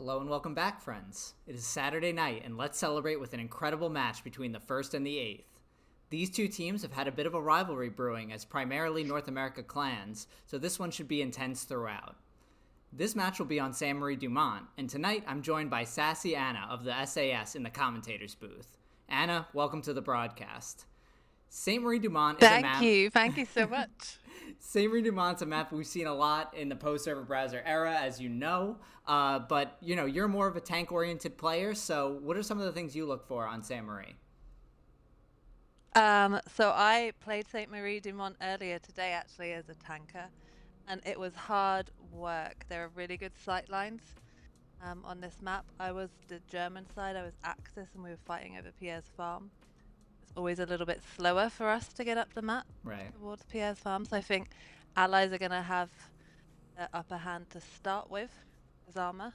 Hello and welcome back, friends. It is Saturday night, and let's celebrate with an incredible match between the 1st and the 8th. These two teams have had a bit of a rivalry brewing as primarily North America clans, so this one should be intense throughout. This match will be on San Marie Dumont, and tonight I'm joined by Sassy Anna of the SAS in the commentator's booth. Anna, welcome to the broadcast. St. Marie Dumont is a map. Thank you so much. St. Marie Dumont's a map we've seen a lot in the post-server browser era, as you know. But you're more of a tank-oriented player. So, what are some of the things you look for on St. Marie? So I played St. Marie Dumont earlier today, actually, as a tanker, and it was hard work. There are really good sight lines on this map. I was the German side. I was Axis, and we were fighting over Pierre's farm. Always a little bit slower for us to get up the map towards Pierre's farm. So I think allies are going to have the upper hand to start with as armor.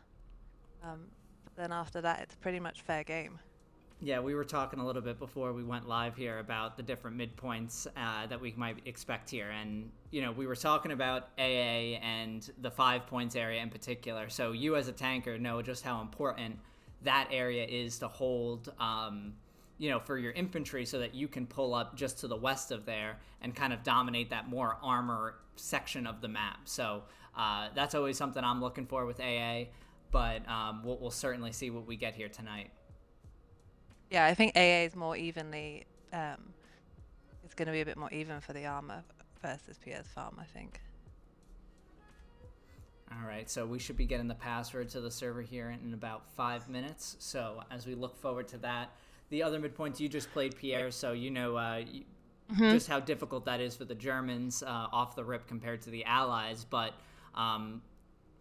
But then after that, it's pretty much fair game. Yeah, we were talking a little bit before we went live here about the different midpoints that we might expect here. And, we were talking about AA and the 5 points area in particular. So you as a tanker know just how important that area is to hold for your infantry so that you can pull up just to the west of there and kind of dominate that more armor section of the map. So that's always something I'm looking for with AA, but we'll certainly see what we get here tonight. Yeah, I think AA is more evenly, it's going to be a bit more even for the armor versus Pierre's farm, I think. All right, so we should be getting the password to the server here in about 5 minutes. So as we look forward to that, the other midpoints, you just played Pierre, so just how difficult that is for the Germans off the rip compared to the Allies. But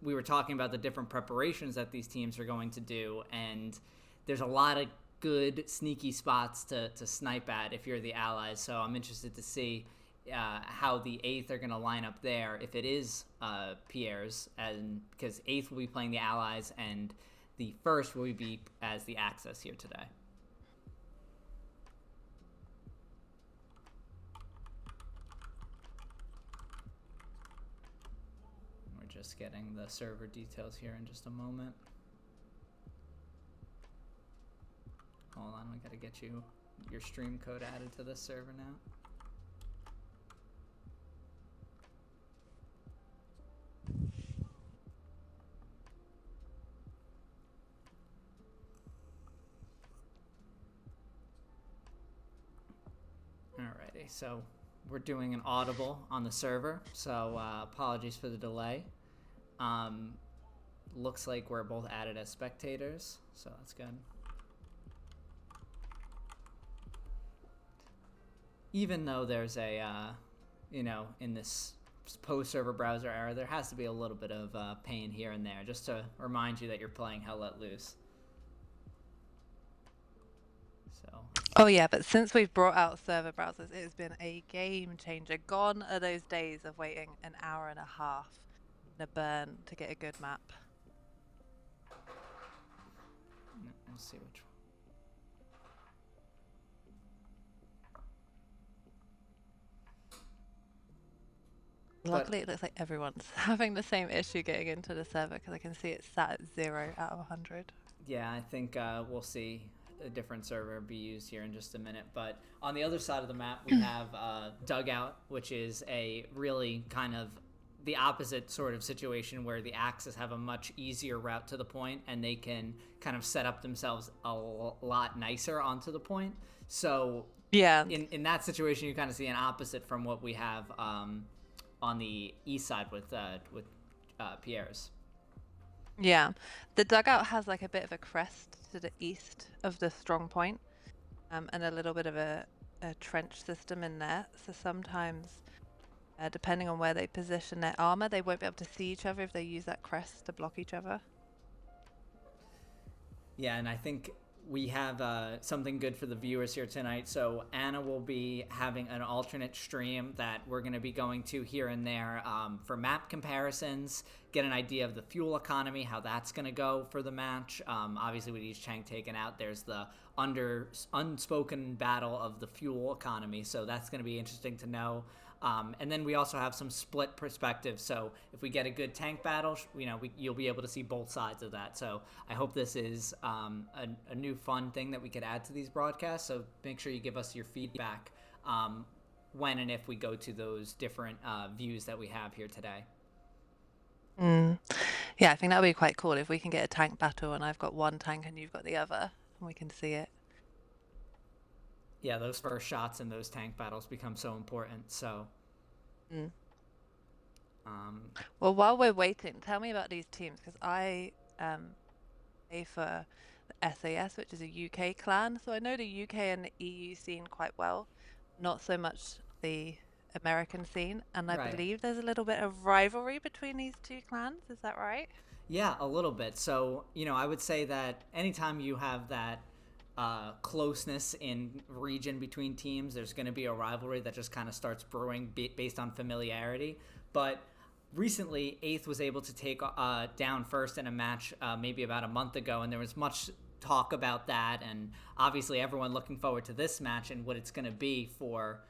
we were talking about the different preparations that these teams are going to do, and there's a lot of good sneaky spots to snipe at if you're the Allies. So I'm interested to see how the 8th are going to line up there if it is Pierre's, and because 8th will be playing the Allies, and the 1st will be as the Axis here today. Just getting the server details here in just a moment. Hold on, we gotta get your stream code added to this server now. Alrighty, so we're doing an audible on the server, so apologies for the delay. Looks like we're both added as spectators, so that's good. Even though there's a, in this post-server browser era, there has to be a little bit of pain here and there, just to remind you that you're playing Hell Let Loose. So. Oh yeah, but since we've brought out server browsers, it has been a game changer. Gone are those days of waiting an hour and a half in a burn to get a good map. Let's see which one. Luckily, it looks like everyone's having the same issue getting into the server because I can see it's sat at 0 out of 100. Yeah, I think we'll see a different server be used here in just a minute. But on the other side of the map, we have Dugout, which is a really kind of the opposite sort of situation where the Axis have a much easier route to the point and they can kind of set up themselves a lot nicer onto the point. So yeah, in that situation, you kind of see an opposite from what we have on the east side with Pierre's. Yeah, the Dugout has like a bit of a crest to the east of the strong point, and a little bit of a trench system in there. So sometimes, depending on where they position their armor, they won't be able to see each other if they use that crest to block each other. Yeah, and I think we have something good for the viewers here tonight. So Anna will be having an alternate stream that we're going to be going to here and there for map comparisons, get an idea of the fuel economy, how that's going to go for the match. Obviously, with each tank taken out, there's the unspoken battle of the fuel economy. So that's going to be interesting to know. And then we also have some split perspectives. So if we get a good tank battle, you'll be able to see both sides of that. So I hope this is a new fun thing that we could add to these broadcasts. So make sure you give us your feedback when and if we go to those different views that we have here today. Yeah, I think that would be quite cool if we can get a tank battle and I've got one tank and you've got the other, and we can see it. Yeah, those first shots in those tank battles become so important. So, Mm. um, Well, while we're waiting, tell me about these teams because I play for the SAS, which is a UK clan. So I know the UK and the EU scene quite well, not so much the American scene. And I right. believe there's a little bit of rivalry between these two clans. Is that right? Yeah, a little bit. So, I would say that anytime you have that closeness in region between teams, there's going to be a rivalry that just kind of starts brewing based on familiarity. But recently, Eighth was able to take down first in a match maybe about a month ago, and there was much talk about that. And obviously, everyone looking forward to this match and what it's going to be for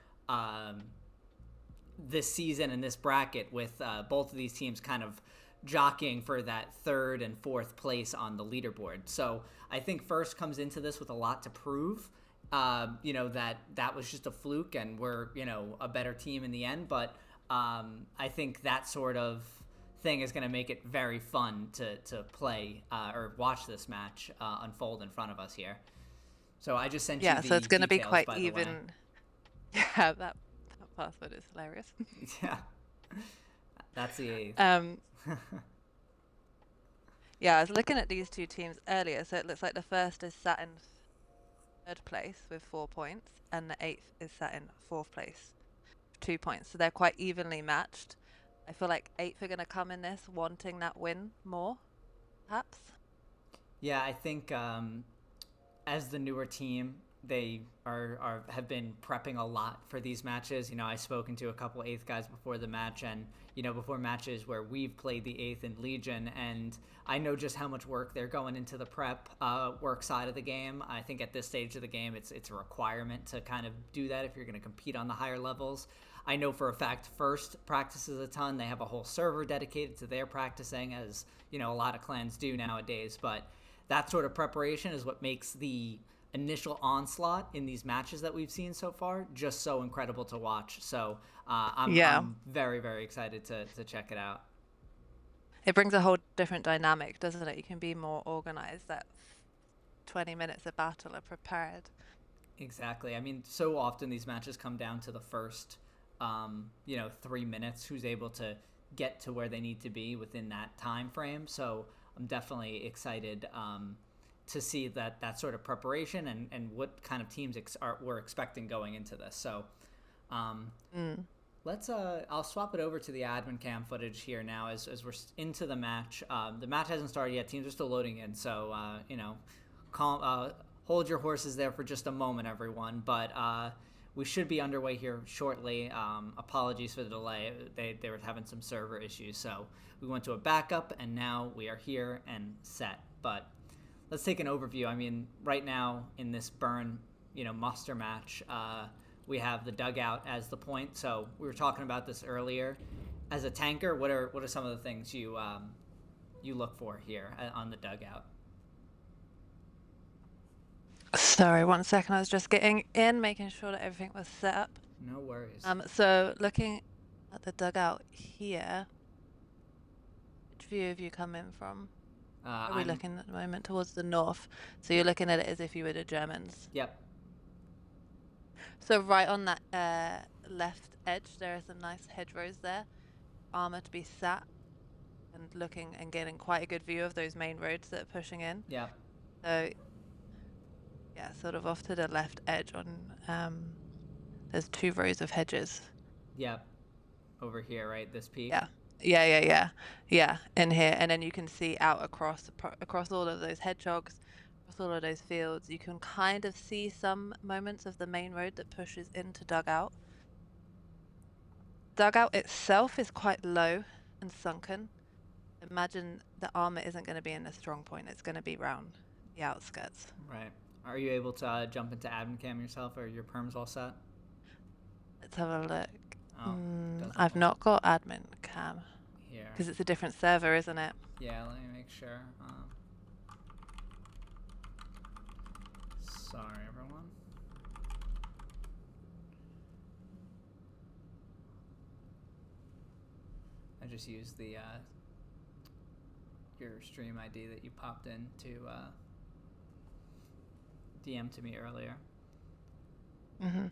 this season and this bracket with both of these teams kind of jockeying for that third and fourth place on the leaderboard. So I think first comes into this with a lot to prove. That was just a fluke and we're, a better team in the end. But I think that sort of thing is going to make it very fun to play or watch this match unfold in front of us here. So I just sent you Yeah, so the it's going to be details, quite by the way. even. Yeah, that password is hilarious. Yeah, that's the eighth. Um, yeah, I was looking at these two teams earlier, so it looks like the first is sat in third place with 4 points, and the eighth is sat in fourth place, 2 points. So they're quite evenly matched. I feel like eighth are going to come in this wanting that win more, perhaps. Yeah, I think as the newer team, they have been prepping a lot for these matches. I've spoken to a couple eighth guys before the match, and before matches where we've played the eighth in Legion, and I know just how much work they're going into the prep work side of the game. I think at this stage of the game, it's a requirement to kind of do that if you're going to compete on the higher levels. I know for a fact First practices a ton. They have a whole server dedicated to their practicing, as a lot of clans do nowadays. But that sort of preparation is what makes the initial onslaught in these matches that we've seen so far just so incredible to watch. So Yeah. I'm very, very excited to check it out. It brings a whole different dynamic, doesn't it? You can be more organized. That 20 minutes of battle are prepared. Exactly. I mean, so often these matches come down to the first 3 minutes, who's able to get to where they need to be within that time frame. So I'm definitely excited to see that sort of preparation and what kind of teams we're expecting going into this. So let's I'll swap it over to the admin cam footage here now as we're into the match. The match hasn't started yet. Teams are still loading in, so hold your horses there for just a moment, everyone. But we should be underway here shortly. Apologies for the delay. They were having some server issues, so we went to a backup, and now we are here and set. But let's take an overview. I mean, right now in this burn, muster match, we have the dugout as the point. So we were talking about this earlier. As a tanker, what are some of the things you look for here on the dugout? Sorry, 1 second. I was just getting in, making sure that everything was set up. No worries. So looking at the dugout here, which view have you come in from? Are we looking at the moment towards the north? So you're looking at it as if you were the Germans. Yep. So right on that left edge, there are some nice hedgerows there. Armor to be sat and looking and getting quite a good view of those main roads that are pushing in. Yep. So yeah, sort of off to the left edge on there's 2 rows of hedges. Yep. Over here, right? This peak. Yeah, in here, and then you can see out across all of those hedgehogs, across all of those fields. You can kind of see some moments of the main road that pushes into dugout. Dugout itself is quite low and sunken. Imagine the armor isn't going to be in the strong point. It's going to be round the outskirts. Right. Are you able to jump into admin cam yourself, or your perms all set? Let's have a look. Oh, doesn't I've look not got admin cam here. because it's a different server, isn't it? Yeah, let me make sure. Sorry, everyone. I just used the your stream ID that you popped in to DM to me earlier. Mm-hmm.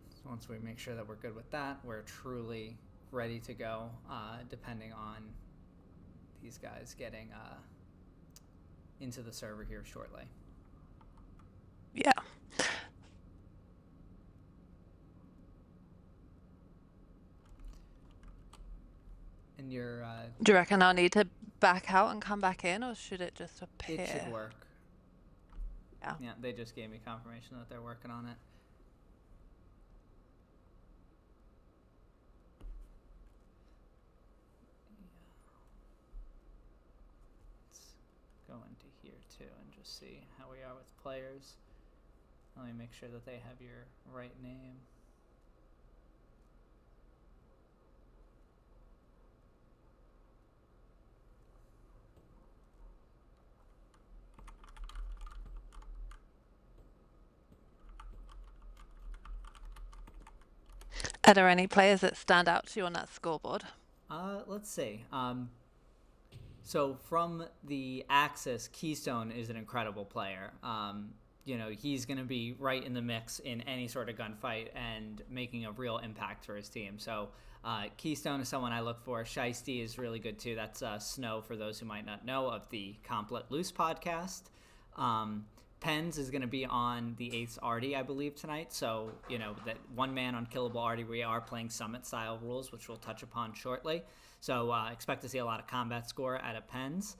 So once we make sure that we're good with that, we're truly ready to go, depending on these guys getting into the server here shortly. Yeah. And your Do you reckon I'll need to back out and come back in, or should it just appear? it should work. Yeah. Yeah, they just gave me confirmation that they're working on it. Let's go into here too and just see how we are with players. Let me make sure that they have your right name. Are there any players that stand out to you on that scoreboard? Let's see. So from the Axis, Keystone is an incredible player. He's going to be right in the mix in any sort of gunfight and making a real impact for his team. So Keystone is someone I look for. Shiesty is really good too. That's Snow, for those who might not know, of the Comp Let Loose podcast. Pens is going to be on the 8th Arty, I believe, tonight. So, that one man on Killable Arty, we are playing Summit-style rules, which we'll touch upon shortly. So expect to see a lot of combat score out of Pens.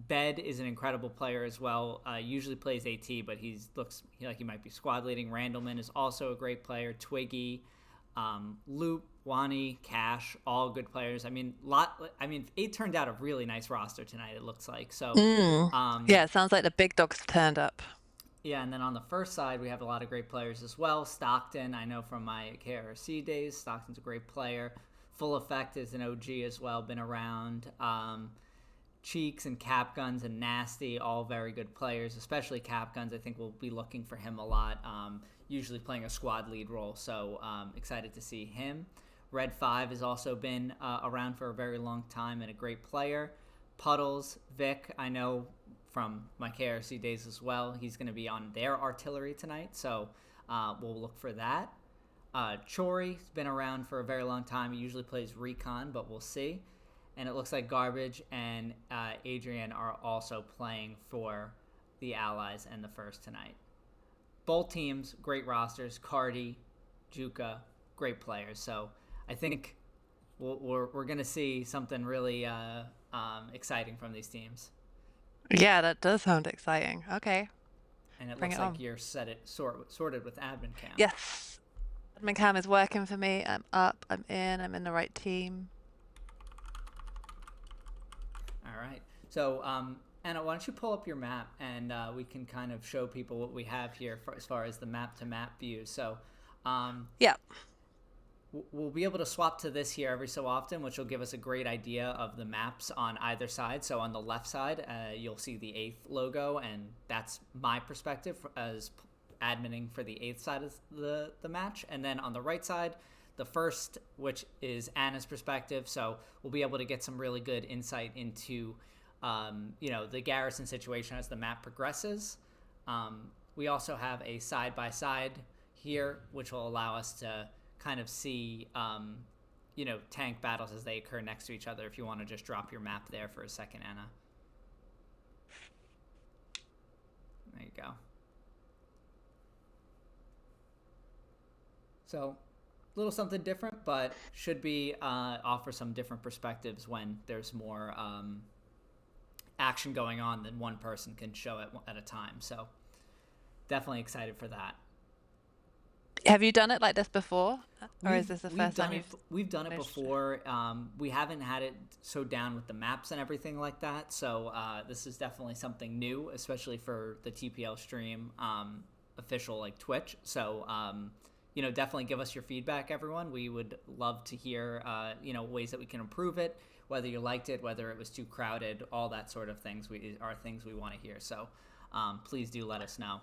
Bed is an incredible player as well. Usually plays AT, but he looks like he might be squad leading. Randleman is also a great player. Twiggy, Loop, Wani, Cash, all good players. It turned out a really nice roster tonight, it looks like. So, yeah, it sounds like the big dogs turned up. Yeah, and then on the first side, we have a lot of great players as well. Stockton, I know from my KRC days, Stockton's a great player. Full Effect is an OG as well, been around. Cheeks and Capguns and Nasty, all very good players, especially Capguns. I think we'll be looking for him a lot, usually playing a squad lead role, so excited to see him. Red 5 has also been around for a very long time and a great player. Puddles, Vic, I know from my KRC days as well. He's going to be on their artillery tonight, so we'll look for that. Chori's been around for a very long time. He usually plays Recon, but we'll see. And it looks like Garbage and Adrian are also playing for the Allies and the First tonight. Both teams, great rosters. Cardi, Juka, great players. So I think we're going to see something really exciting from these teams. Yeah, that does sound exciting. Okay. And it looks like you're sorted with admin cam. Yes. Admin cam is working for me. I'm up, I'm in the right team. All right. So, Anna, why don't you pull up your map and we can kind of show people what we have here as far as the map-to-map view. So, yeah. We'll be able to swap to this here every so often, which will give us a great idea of the maps on either side. So on the left side, you'll see the 8th logo, and that's my perspective as adminning for the 8th side of the match. And then on the right side, the 1st, which is Anna's perspective. So we'll be able to get some really good insight into, the garrison situation as the map progresses. We also have a side-by-side here, which will allow us to kind of see, tank battles as they occur next to each other. If you want to just drop your map there for a second, Anna. There you go. So, a little something different, but should be offer some different perspectives when there's more action going on than one person can show at a time. So, definitely excited for that. Have you done it like this before? Or is this the first time we've done it before. We haven't had it so down with the maps and everything like that. So this is definitely something new, especially for the TPL stream official like Twitch. So, definitely give us your feedback, everyone. We would love to hear, ways that we can improve it, whether you liked it, whether it was too crowded, all that sort of things are things we want to hear. So please do let us know.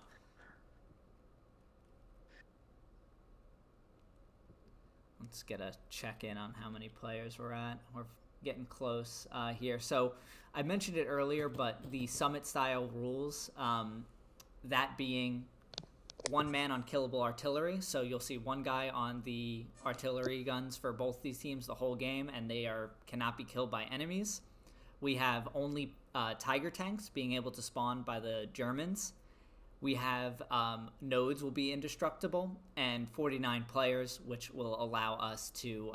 Let's get a check in on how many players we're at. We're getting close here. So I mentioned it earlier, but the summit style rules, that being one man on killable artillery. So you'll see one guy on the artillery guns for both these teams the whole game, and they cannot be killed by enemies. We have only Tiger tanks being able to spawn by the Germans. We have nodes will be indestructible, and 49 players, which will allow us to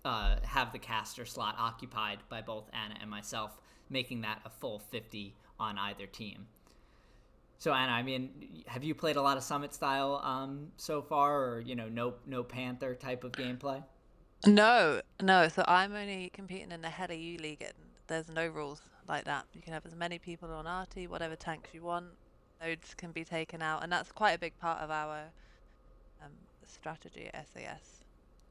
have the caster slot occupied by both Anna and myself, making that a full 50 on either team. So Anna, I mean, have you played a lot of Summit style so far, or no Panther type of gameplay? No, no. So I'm only competing in the header U league, and there's no rules like that. You can have as many people on arty, whatever tanks you want. Nodes can be taken out, and that's quite a big part of our strategy at SAS.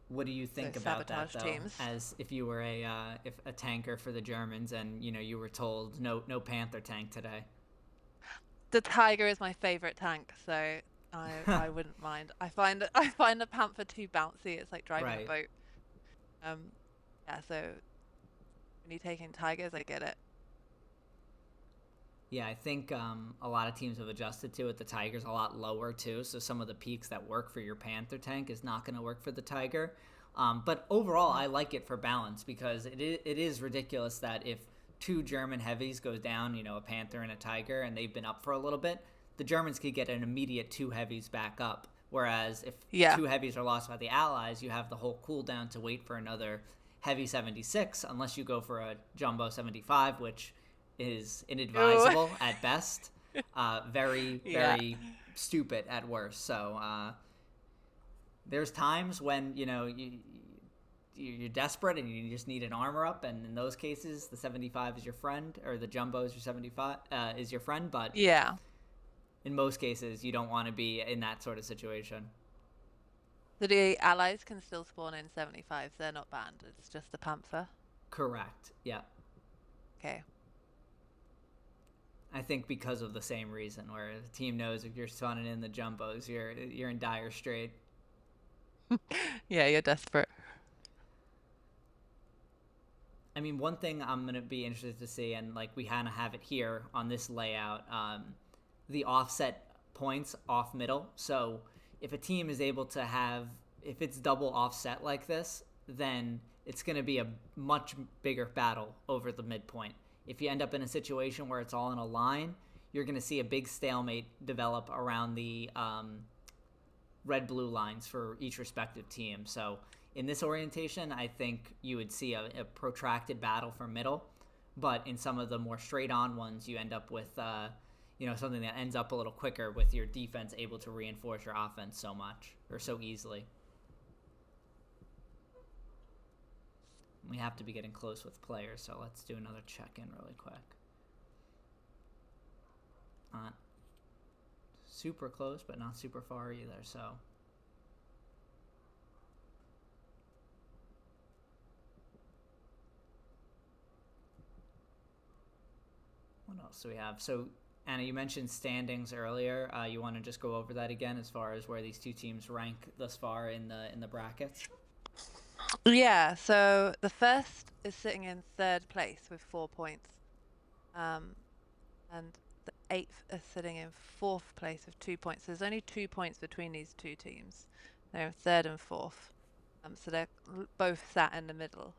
What do you think So about that, sabotage though? teams. As if you were a tanker for the Germans, and you were told no Panther tank today. The Tiger is my favorite tank, so I wouldn't mind. I find the Panther too bouncy. It's like driving a Right. boat. Yeah. So when you take in Tigers, I get it. Yeah, I think a lot of teams have adjusted to it. The Tiger's a lot lower too, so some of the peaks that work for your Panther tank is not going to work for the Tiger. But overall, I like it for balance, because it is ridiculous that if two German heavies goes down, a Panther and a Tiger, and they've been up for a little bit, the Germans could get an immediate two heavies back up. Whereas if Yeah. two heavies are lost by the Allies, you have the whole cooldown to wait for another heavy 76, unless you go for a jumbo 75, which is inadvisable at best, very, Yeah. very stupid at worst. So there's times when, you're desperate and you just need an armor up, and in those cases, the 75 is your friend, or the jumbo is your 75 is your friend. But Yeah. in most cases, you don't want to be in that sort of situation. So the allies can still spawn in 75s. They're not banned. It's just the Panther. Correct. Yeah. Okay. I think because of the same reason, where the team knows if you're spawning in the jumbos, you're in dire strait. Yeah, you're desperate. I mean, one thing I'm going to be interested to see, and like we kind of have it here on this layout, the offset points off middle. So if a team is able to if it's double offset like this, then it's going to be a much bigger battle over the midpoint. If you end up in a situation where it's all in a line, you're going to see a big stalemate develop around the red-blue lines for each respective team. So in this orientation, I think you would see a protracted battle for middle, but in some of the more straight-on ones, you end up with something that ends up a little quicker, with your defense able to reinforce your offense so much, or so easily. We have to be getting close with players, so let's do another check-in really quick. Not super close, but not super far either, so... What else do we have? So, Anna, you mentioned standings earlier. You want to just go over that again, as far as where these two teams rank thus far in the brackets? Yeah, so the first is sitting in third place with 4 points. And the eighth is sitting in fourth place with 2 points. So there's only 2 points between these two teams. They're in third and fourth. So they're both sat in the middle of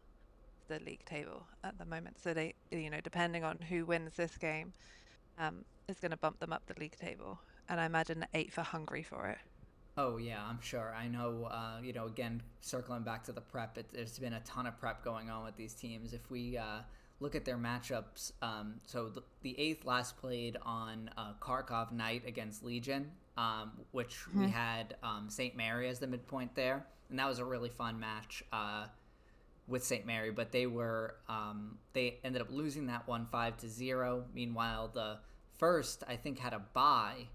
the league table at the moment. So they, depending on who wins this game, is going to bump them up the league table. And I imagine the eighth are hungry for it. Oh, yeah, I'm sure. I know, again, circling back to the prep, there's been a ton of prep going on with these teams. If we look at their matchups, so the 8th last played on Kharkov night against Legion, which we had St. Mary as the midpoint there. And that was a really fun match with St. Mary, but they ended up losing that one 5-0. Meanwhile, the first, I think, had a bye.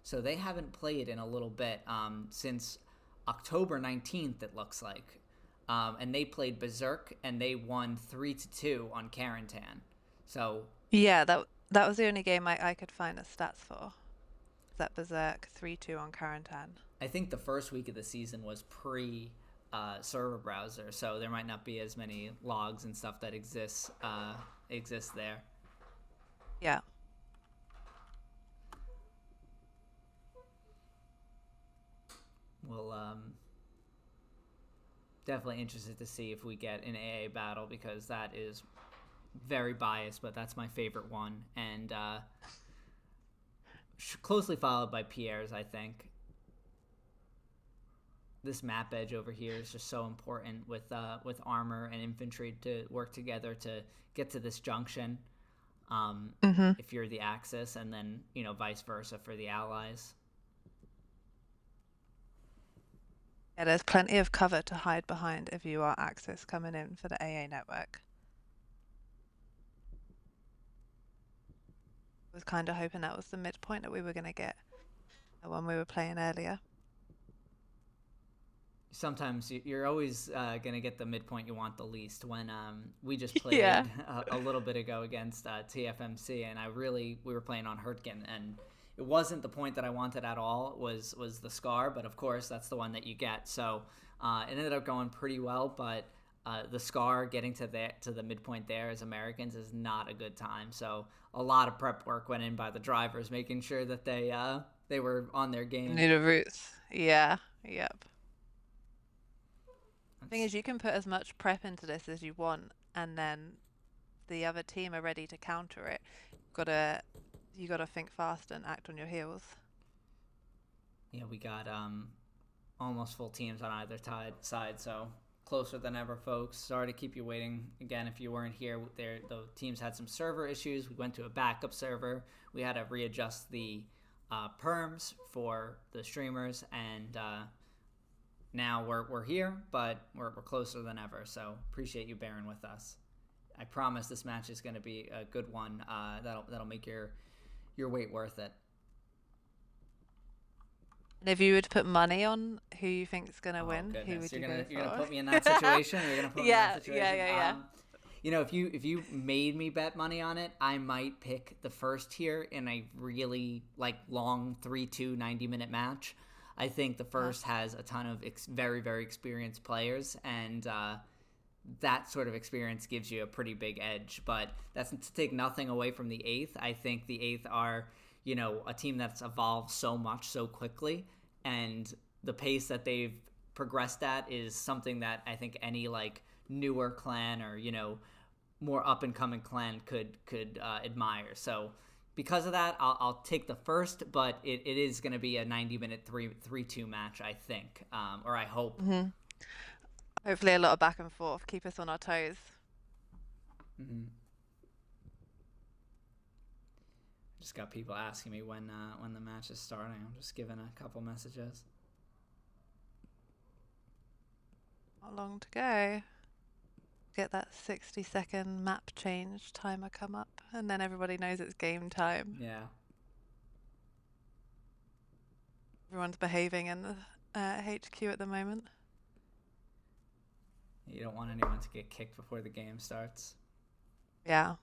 So they haven't played in a little bit, since October 19th, it looks like. And they played Berserk, and they won 3-2 on Carentan. So Yeah, that was the only game I could find the stats for. That Berserk 3-2 on Carentan. I think the first week of the season was pre server browser, so there might not be as many logs and stuff that exist there. Yeah. Well, definitely interested to see if we get an AA battle, because that is very biased, but that's my favorite one, and closely followed by Pierre's, I think. This map edge over here is just so important with armor and infantry to work together to get to this junction. Mm-hmm. If you're the Axis, and then vice versa for the allies. Yeah, there's plenty of cover to hide behind if you are Axis coming in for the AA network. I was kind of hoping that was the midpoint that we were going to get when we were playing earlier. Sometimes you're always going to get the midpoint you want the least. When we just played Yeah. a little bit ago against TFMC, and we were playing on Hurtgen, and it wasn't the point that I wanted at all. Was the Scar, but of course that's the one that you get. So it ended up going pretty well, but the Scar getting to the midpoint there as Americans is not a good time. So a lot of prep work went in by the drivers, making sure that they were on their game. Knew the routes. Yeah. Yep. Thing is, you can put as much prep into this as you want, and then the other team are ready to counter it. You gotta think fast and act on your heels. Yeah, we got almost full teams on either side, so closer than ever, folks. Sorry to keep you waiting again if you weren't here. The teams had some server issues. We went to a backup server. We had to readjust the perms for the streamers, and now we're here, but we're closer than ever. So appreciate you bearing with us. I promise this match is going to be a good one. That'll make your wait worth it. And if you would put money on who you think is gonna win, goodness. who would you go for? You're gonna put me in that situation. You're gonna put me in that situation. Yeah. If you made me bet money on it, I might pick the first tier in a really long 3-2 90-minute match. I think the first has a ton of very, very experienced players, and that sort of experience gives you a pretty big edge. But that's to take nothing away from the eighth. I think the eighth are a team that's evolved so much so quickly, and the pace that they've progressed at is something that I think any newer clan or more up and coming clan could admire. So because of that, I'll take the first, but it is going to be a 90-minute 3-2 match, I think, or I hope. Mm-hmm. Hopefully a lot of back and forth. Keep us on our toes. Mm-hmm. Just got people asking me when the match is starting. I'm just giving a couple messages. Not long to go. Get that 60-second map change timer come up, and then everybody knows it's game time. Yeah. Everyone's behaving in the HQ at the moment. You don't want anyone to get kicked before the game starts. Yeah.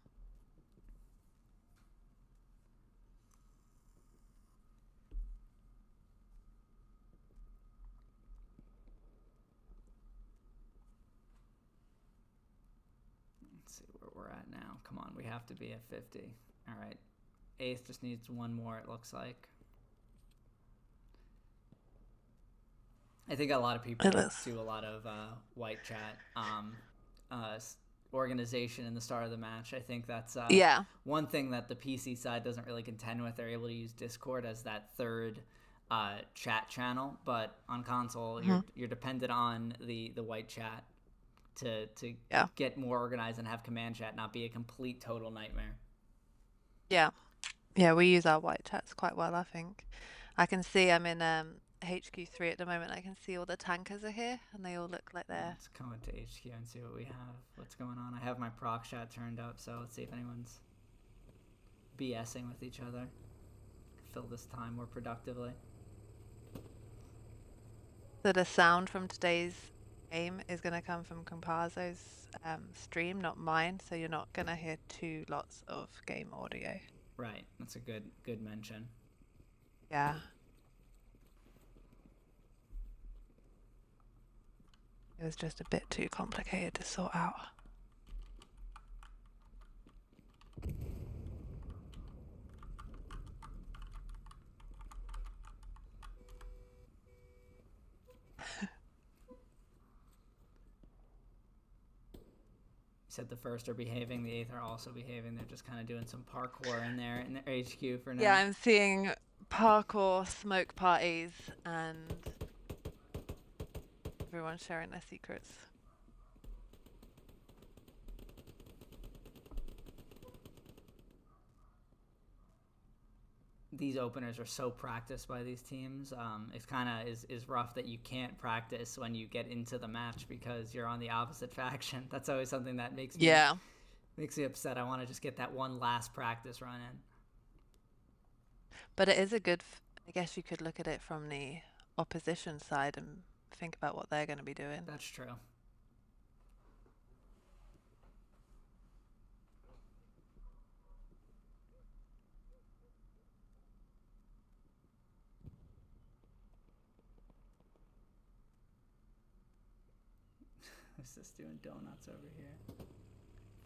Let's see where we're at now. Come on, we have to be at 50. All right. Eighth just needs one more, it looks like. I think a lot of people do a lot of white chat organization in the start of the match. I think that's one thing that the PC side doesn't really contend with. They're able to use Discord as that third chat channel, but on console, you're dependent on the white chat to get more organized and have command chat not be a complete total nightmare. Yeah, we use our white chats quite well, I think. I can see I'm in HQ3 at the moment. I can see all the tankers are here, and they all look like they're... Let's go into HQ and see what we have. What's going on? I have my proc chat turned up, so let's see if anyone's BSing with each other. fill this time more productively. So the sound from today's game is going to come from Compazo's stream, not mine. So you're not going to hear two lots of game audio. Right. That's a good mention. Yeah. It was just a bit too complicated to sort out. You said the first are behaving, the eighth are also behaving. They're just kind of doing some parkour in there in their HQ for now. Yeah, I'm seeing parkour, smoke parties, and everyone sharing their secrets. These openers are so practiced by these teams. It's kind of is rough that you can't practice when you get into the match because you're on the opposite faction. That's always something that makes me upset. I want to just get that one last practice run in. But it is a good, I guess you could look at it from the opposition side and think about what they're going to be doing. That's true. Who's this doing donuts over here?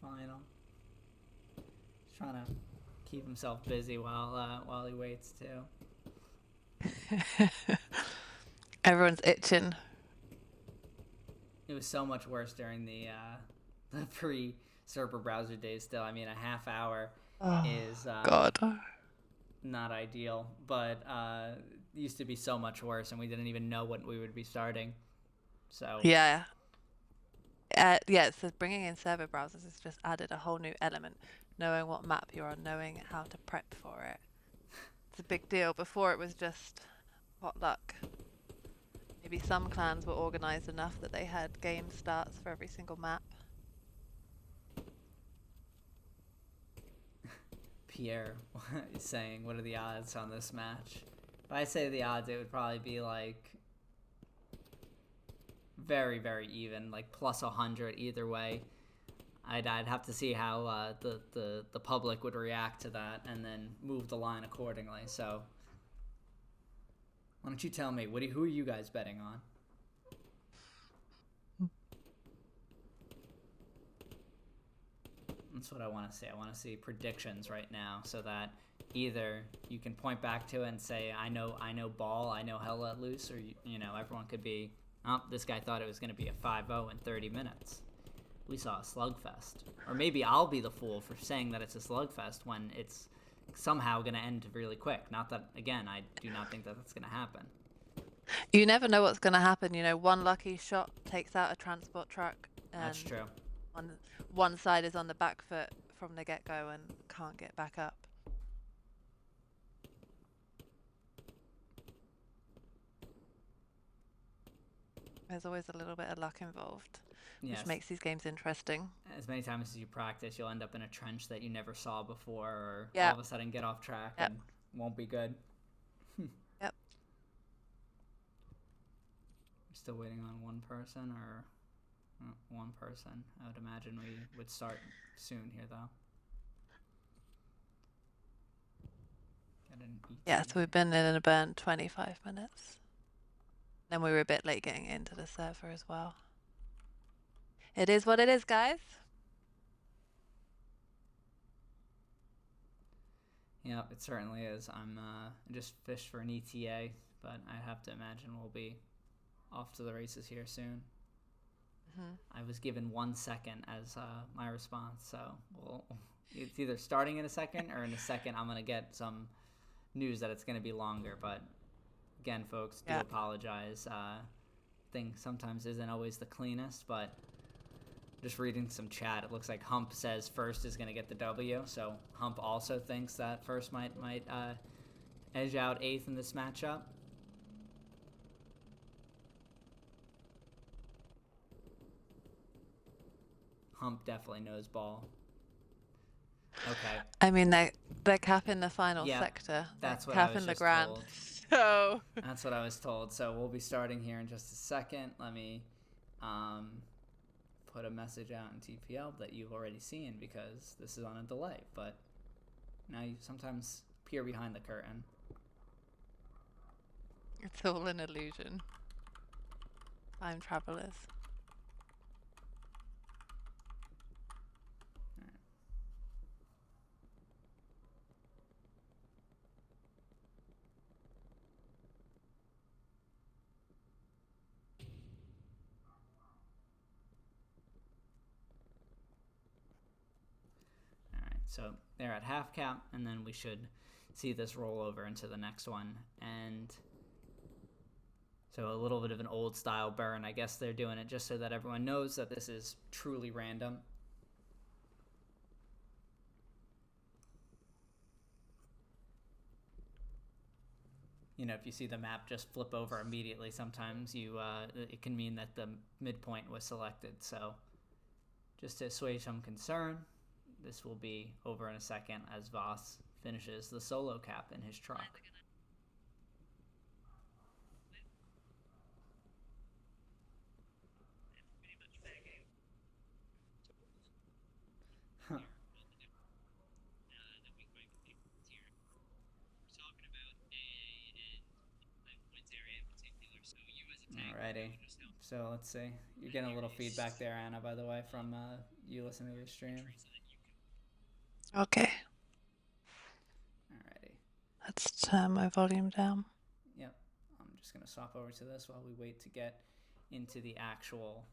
Final. He's trying to keep himself busy while he waits too. Everyone's itching. It was so much worse during the pre-server browser days still. I mean, a half hour is God. Not ideal, but it used to be so much worse, and we didn't even know what we would be starting. So yeah, so bringing in server browsers has just added a whole new element. Knowing what map you're on, knowing how to prep for it. It's a big deal. Before it was just pot luck. Maybe some clans were organized enough that they had game starts for every single map. Pierre is saying, what are the odds on this match? If I say the odds, it would probably be like very, very even, like plus 100 either way. I'd have to see how the public would react to that and then move the line accordingly. So why don't you tell me, who are you guys betting on? That's what I want to see. I want to see predictions right now so that either you can point back to it and say, I know ball, I know hell let loose, or, everyone could be, oh, this guy thought it was going to be a 5-0 in 30 minutes. We saw a slugfest. Or maybe I'll be the fool for saying that it's a slugfest when it's somehow going to end really quick. Not that, again, I do not think that that's going to happen. You never know what's going to happen. One lucky shot takes out a transport truck. And that's true. One side is on the back foot from the get-go and can't get back up. There's always a little bit of luck involved, which makes these games interesting. As many times as you practice, you'll end up in a trench that you never saw before, or all of a sudden get off track and won't be good. Yep. We're still waiting on one person, or one person. I would imagine we would start soon here, though. Yeah, so we've been in about 25 minutes. Then we were a bit late getting into the server as well. It is what it is, guys. Yeah, it certainly is. I just fished for an ETA, but I have to imagine we'll be off to the races here soon. I was given 1 second as my response, so it's either starting in a second or in a second I'm going to get some news that it's going to be longer. But again, folks, do apologize. Thing sometimes isn't always the cleanest, but just reading some chat, it looks like Hump says first is going to get the W, so Hump also thinks that first might edge out eighth in this matchup. Hump definitely knows ball. Okay. I mean, they're capping the final Yep. sector. They're That's what I was capping the just grand. told. So That's what I was told. So we'll be starting here in just a second. Let me um, put a message out in TPL that you've already seen because this is on a delay. But now you sometimes peer behind the curtain. it's all an illusion. Time travelers. All right. So they're at half cap, and then we should see this roll over into the next one. And so a little bit of an old style burn. I guess they're doing it just so that everyone knows that this is truly random. You know, if you see the map just flip over immediately, sometimes it can mean that the midpoint was selected. So just to assuage some concern, this will be over in a second as Voss finishes the solo cap in his truck. Alrighty. So let's see. You're getting a little feedback there, Anna, by the way, from you listening to the stream. Okay, Alrighty. let's turn my volume down. Yep. I'm just going to swap over to this while we wait to get into the actual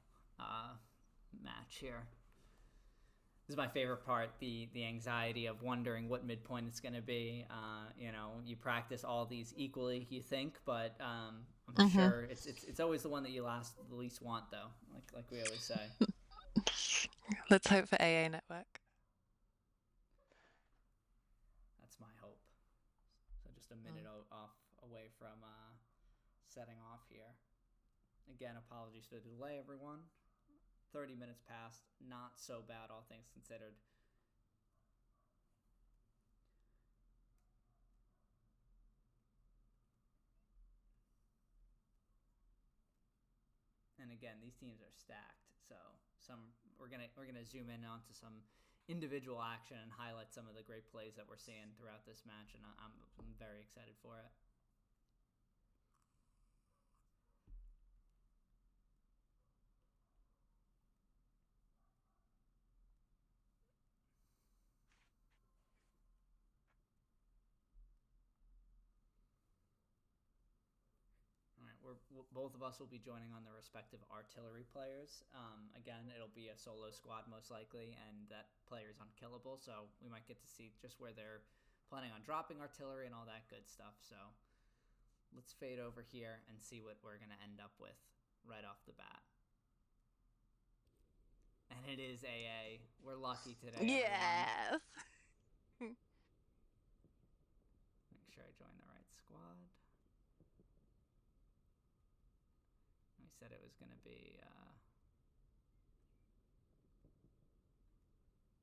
match here. This is my favorite part, the anxiety of wondering what midpoint it's going to be. You practice all these equally, you think, but I'm sure it's always the one that you the least want, though, like we always say. Let's hope for AA network. That's my hope. So just a minute off away from setting off here. Again, apologies for the delay, everyone. 30 minutes passed, not so bad, all things considered. And again, these teams are stacked, so we're gonna zoom in onto some individual action and highlight some of the great plays that we're seeing throughout this match, and I'm very excited for it. All right, both of us will be joining on the respective artillery players. Again, it'll be a solo squad most likely, and that player is unkillable, so we might get to see just where they're planning on dropping artillery and all that good stuff. So let's fade over here and see what we're going to end up with right off the bat. And it is AA. We're lucky today, Yes. everyone. Make sure I join the right squad. We said it was going to be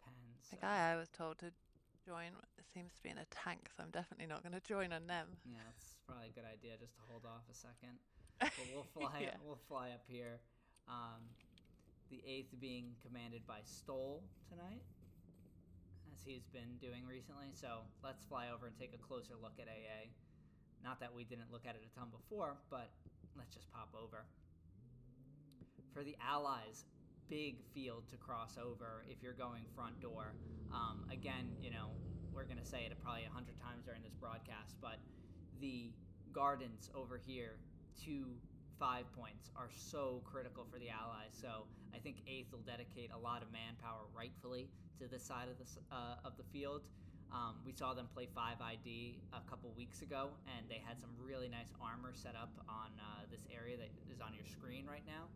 Pens. The guy I was told to join seems to be in a tank, so I'm definitely not going to join on them. Yeah, that's probably a good idea just to hold off a second. But we'll fly. Yeah. We'll fly up here. The 8th being commanded by Stoll tonight, as he's been doing recently. So let's fly over and take a closer look at AA. Not that we didn't look at it a ton before, but let's just pop over. For the Allies, big field to cross over if you're going front door. Again, we're going to say it probably 100 times during this broadcast, but the gardens over here, 2 5 points, are so critical for the Allies. So I think 8th will dedicate a lot of manpower, rightfully, to this side of the field. We saw them play 5ID a couple weeks ago, and they had some really nice armor set up on this area that is on your screen right now.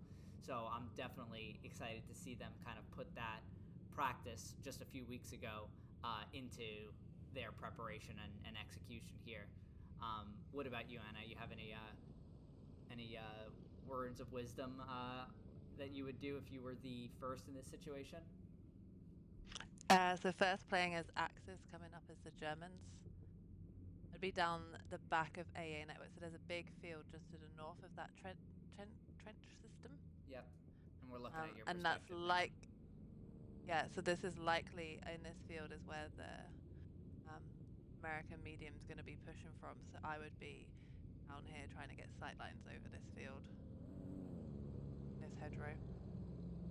So I'm definitely excited to see them kind of put that practice just a few weeks ago into their preparation and execution here. What about you, Anna? You have any words of wisdom that you would do if you were the first in this situation? So first playing as Axis, coming up as the Germans. I'd be down the back of AA network. So there's a big field just to the north of that trench system. Yep. And we're looking at your And that's perspective now. yeah, so this is likely in this field is where the American medium's going to be pushing from. So I would be down here trying to get sightlines over this field, this hedgerow.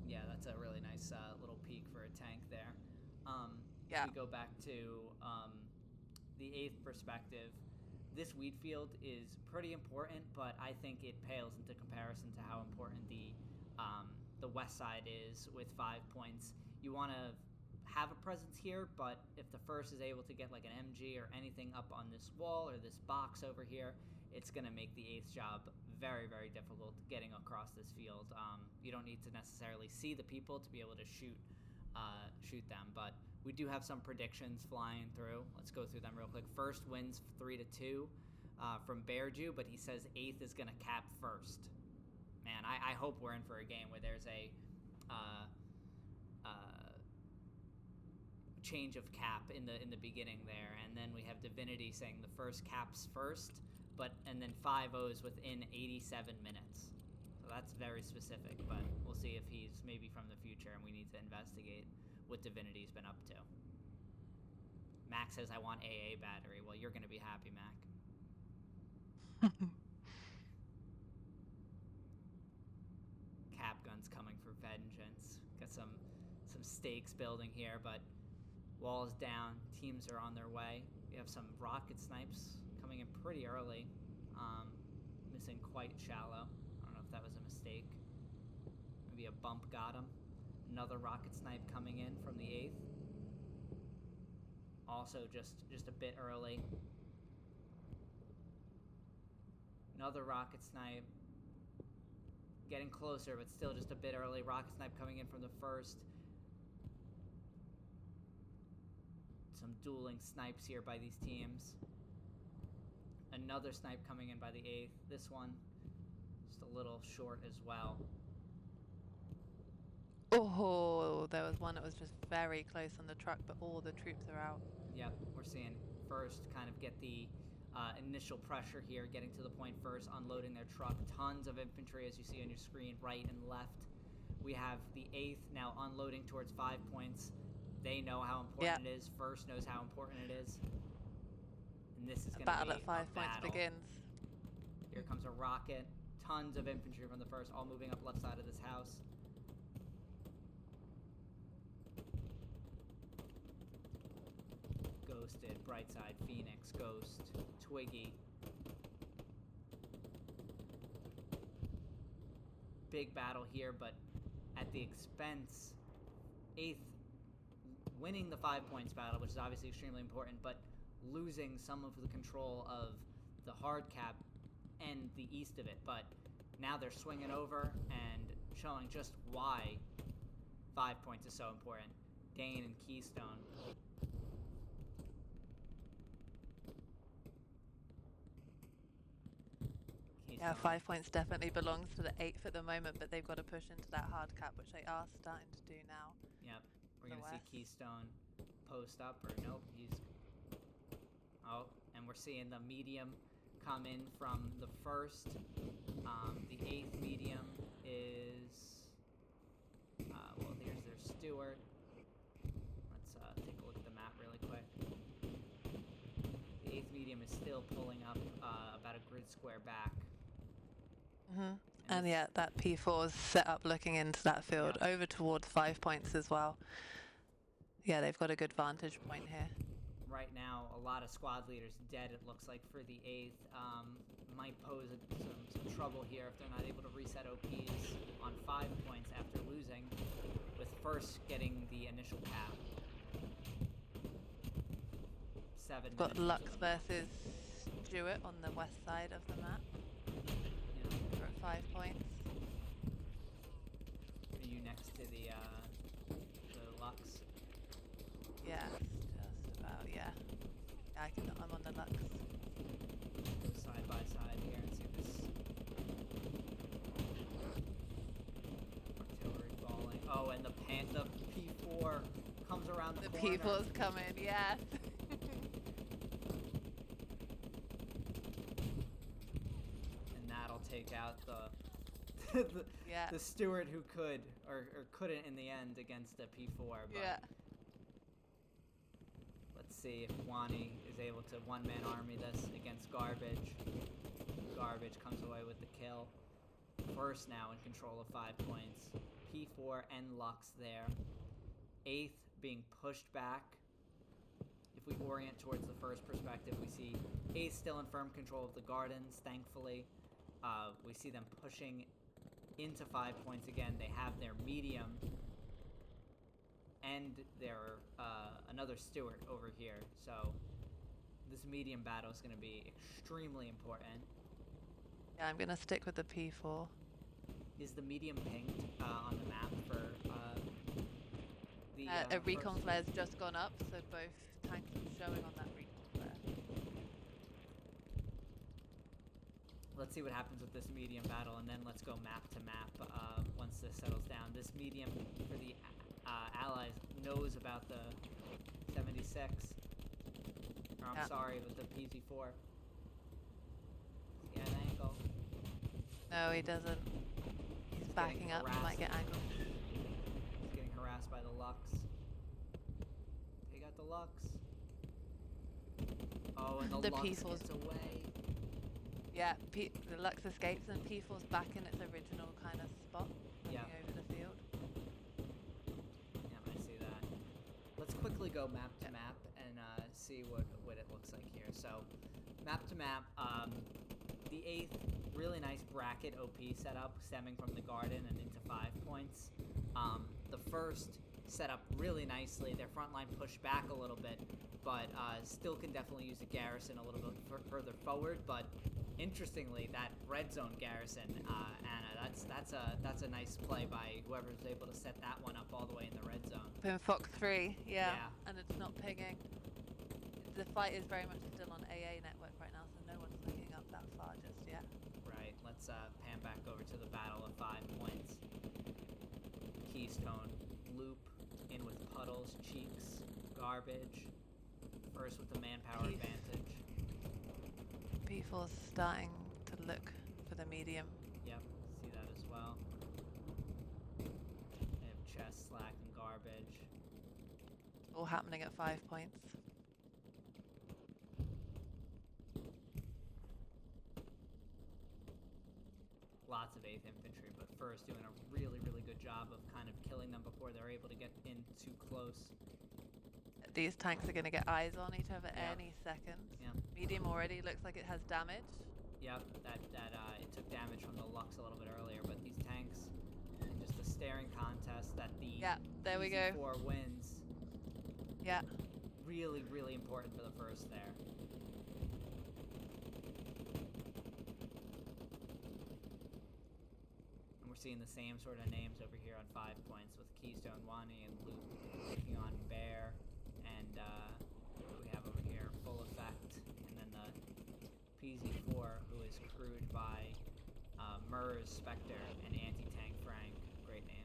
Yeah, that's a really nice little peak for a tank there. If Yeah. we go back to the 8th perspective, this wheat field is pretty important, but I think it pales into comparison to how important the west side is with 5 points. You want to have a presence here, but if the first is able to get like an MG or anything up on this wall or this box over here, it's going to make the 8th job very, very difficult getting across this field. You don't need to necessarily see the people to be able to shoot them, but we do have some predictions flying through. Let's go through them real quick. First wins 3-2 from Bearju, but he says 8th is going to cap first. Man, I hope we're in for a game where there's a change of cap in the beginning there, and then we have Divinity saying the first caps first, and then 5-0s within 87 minutes. So that's very specific, but we'll see if he's maybe from the future and we need to investigate what Divinity's been up to. Mac says, I want AA battery. Well, you're going to be happy, Mac. Cap guns coming for vengeance. Got some stakes building here, but walls down. Teams are on their way. We have some rocket snipes coming in pretty early. Missing quite shallow. I don't know if that was a mistake. Maybe a bump got him. Another rocket snipe coming in from the 8th. Also just a bit early. Another rocket snipe. Getting closer, but still just a bit early. Rocket snipe coming in from the 1st. Some dueling snipes here by these teams. Another snipe coming in by the 8th. This one just a little short as well. Oh, there was one that was just very close on the truck, but all the troops are out. Yep, we're seeing first kind of get the initial pressure here, getting to the point first, unloading their truck. Tons of infantry, as you see on your screen, right and left. We have the 8th now unloading towards 5 points. They know how important it is. First knows how important it is. And this is going to be battle at 5 points begins. Here comes a rocket. Tons of infantry from the 1st, all moving up left side of this house. Ghosted, Brightside, Phoenix, Ghost, Twiggy. Big battle here, but at the expense, 8th winning the 5 points battle, which is obviously extremely important, but losing some of the control of the hard cap and the east of it. But now they're swinging over and showing just why 5 points is so important. Dane and Keystone. Yeah, 5 points definitely belongs to the 8th at the moment, but they've got to push into that hard cap, which they are starting to do now. Yep, we're going to see Keystone post up, or nope, he's... Oh, and we're seeing the medium come in from the 1st. The 8th medium is... well, here's their Stewart. Let's take a look at the map really quick. The 8th medium is still pulling up about a grid square back. And yeah, that P4 is set up looking into that field, over towards 5 points as well. Yeah, they've got a good vantage point here. Right now, a lot of squad leaders dead, it looks like, for the 8th. Might pose some trouble here if they're not able to reset OPs on 5 points after losing, with first getting the initial cap. 7 minutes. Got Lux versus Stewart on the west side of the map. We're at 5 points. Are you next to the Lux? Yeah, just about, yeah. I'm on the Lux. Go side by side here and see this artillery falling. Oh, and the P4 comes comes around the corner. people's coming, yes. And that'll take out the Yeah. the steward who could or couldn't in the end against a P4. But Yeah. let's see if Wani is able to one-man army this against Garbage. Garbage comes away with the kill. First now in control of 5 points. P4 and Lux there. Eighth being pushed back. If we orient towards the first perspective, we see Eighth still in firm control of the gardens, thankfully. We see them pushing into 5 points again. They have their medium and their another steward over here. So this medium battle is going to be extremely important. Yeah, I'm going to stick with the P4. Is the medium pinged on the map for the A recon first? flare's just gone up, so both tanks are showing on that recon flare. Let's see what happens with this medium battle, and then let's go map to map once this settles down. This medium for the allies knows about the 76. Or I'm sorry, with the PZ4. He's got an angle. No, he doesn't. He's backing up. He might get angled. He's getting harassed by the Lux. They got the Lux. Oh, and the Lux P4's gets away. Yeah, the Lux escapes and P4's back in its original kind of spot, looking over the field. Yeah, I see that. Let's quickly go map to map and see what it looks like here. So, map to map, the 8th, really nice bracket OP setup stemming from the garden and into 5 points. The 1st set up really nicely. Their front line pushed back a little bit, but still can definitely use the garrison a little bit further forward. But interestingly, that red zone garrison, Anna, that's a nice play by whoever was able to set that one up all the way in the red zone. In Fox 3, yeah, and it's not pinging. The fight is very much still on AA network right now, so no one's looking up that far just yet. Right, let's pan back over to the battle of 5 points. Keystone, Loop, in with Puddles, Cheeks, Garbage. First with the manpower advantage. P4's starting to look for the medium. Yep, see that as well. They have Chest, Slack, and Garbage. All happening at 5 points. Lots of 8th Infantry, but First doing a really, really good job of kind of killing them before they're able to get in too close. These tanks are going to get eyes on each other any second. Yeah. Medium already looks like it has damage. Yep, it took damage from the Lux a little bit earlier, but these tanks, in just a staring contest that the there we go. 4 wins. Yeah. Really, really important for the First there. And we're seeing the same sort of names over here on 5 points with Keystone, Wani, and Loop taking on Bear. And what do we have over here? Full Effect. And then the PZ4, who is crewed by Murs, Spectre, and Anti-Tank Frank. Great name.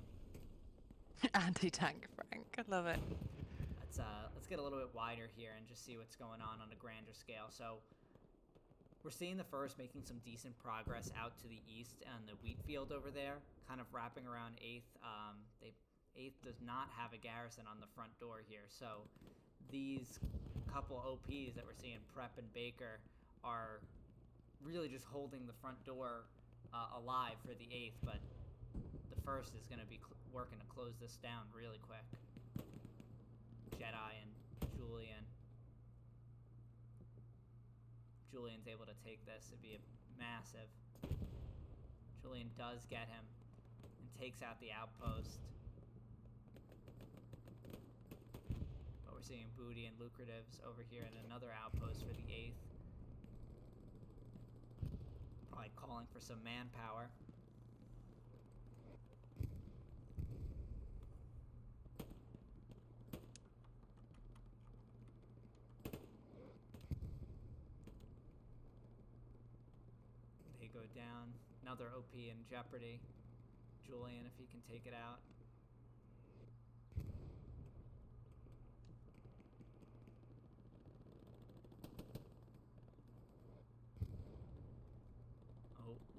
Anti-Tank Frank. I love it. Let's get a little bit wider here and just see what's going on a grander scale. So we're seeing the First making some decent progress out to the east on the wheat field over there, kind of wrapping around 8th. 8th does not have a garrison on the front door here, so these couple OPs that we're seeing, Prep and Baker, are really just holding the front door alive for the 8th, but the First is going to be working to close this down really quick. Jedi and Julian. Julian's able to take this. It'd be massive. Julian does get him and takes out the outpost. But we're seeing booty and lucratives over here in another outpost for the 8th. Probably calling for some manpower. They go down. Another OP in jeopardy. Julian, if he can take it out.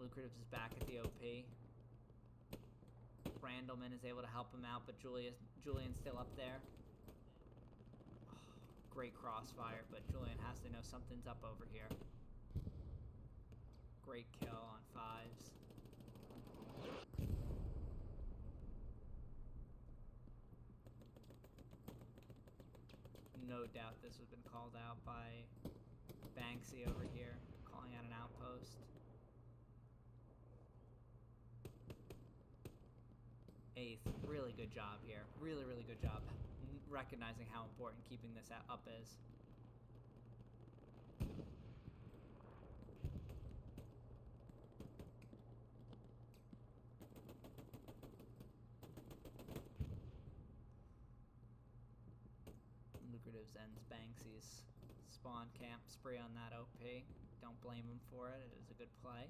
Lucratives is back at the OP. Randleman is able to help him out, but Julian's still up there. Oh, great crossfire, but Julian has to know something's up over here. Great kill on 5s. No doubt this has been called out by Banksy over here, calling out an outpost. 8th, really good job here. Really, really good job recognizing how important keeping this up is. Lucratives ends Banksy's spawn camp spree on that OP. Don't blame him for it. It is a good play.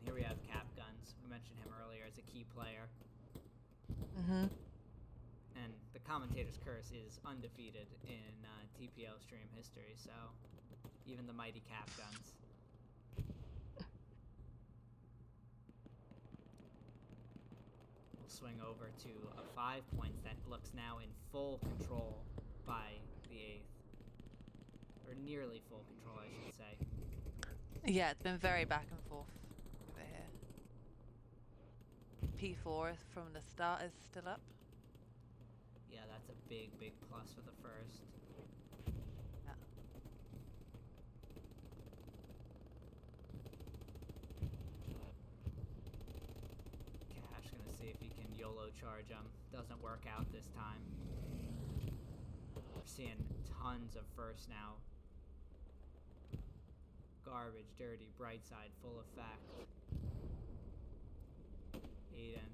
Here we have Cap Guns. We mentioned him earlier as a key player. Mm-hmm. And the commentator's curse is undefeated in TPL stream history, so even the mighty Cap Guns. We'll swing over to a 5 points that looks now in full control by the 8th. Or nearly full control, I should say. Yeah, it's been very back and forth over here. P4 from the start is still up. Yeah, that's a big, big plus for the first. Yeah. Cash gonna see if he can YOLO charge him. Doesn't work out this time. We're seeing tons of first now. Garbage, dirty, bright side, full effect. Aiden.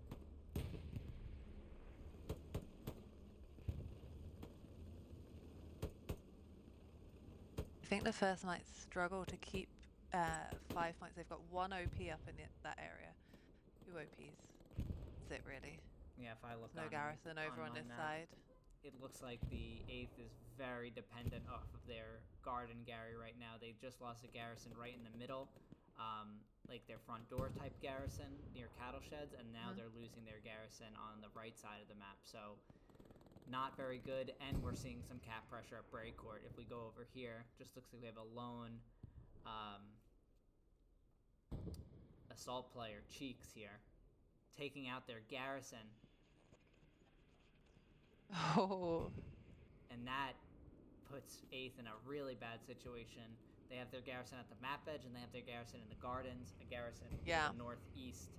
I think the first might struggle to keep 5 points. They've got 1 OP up in that area. 2 OPs. That's it, really. Yeah, if I look There's no garrison over on this side. It looks like the 8th is very dependent off of their garden Gary right now. They just lost a garrison right in the middle, like their front door type garrison near cattle sheds, and now they're losing their garrison on the right side of the map. So not very good, and we're seeing some cap pressure at Braycourt. If we go over here, just looks like we have a lone assault player, Cheeks, here, taking out their garrison. Oh. And that puts 8th in a really bad situation. They have their garrison at the map edge, and they have their garrison in the gardens, a garrison in the northeast.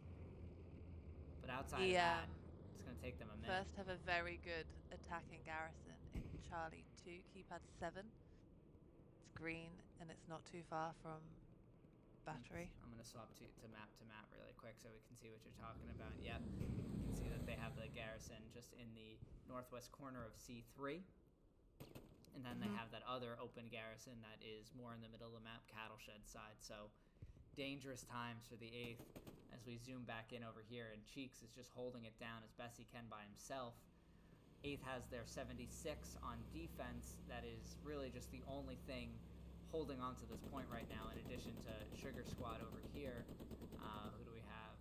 But outside of that, it's going to take them a minute. First have a very good attacking garrison in Charlie 2, keypad 7. It's green, and it's not too far from battery. I'm going to swap to map really quick so we can see what you're talking about. Yep, you can see that they have the garrison just in the northwest corner of C3. And then they have that other open garrison that is more in the middle of the map, cattle shed side. So dangerous times for the 8th as we zoom back in over here. And Cheeks is just holding it down as best he can by himself. 8th has their 76 on defense. That is really just the only thing holding on to this point right now, in addition to Sugar Squad over here. Who do we have?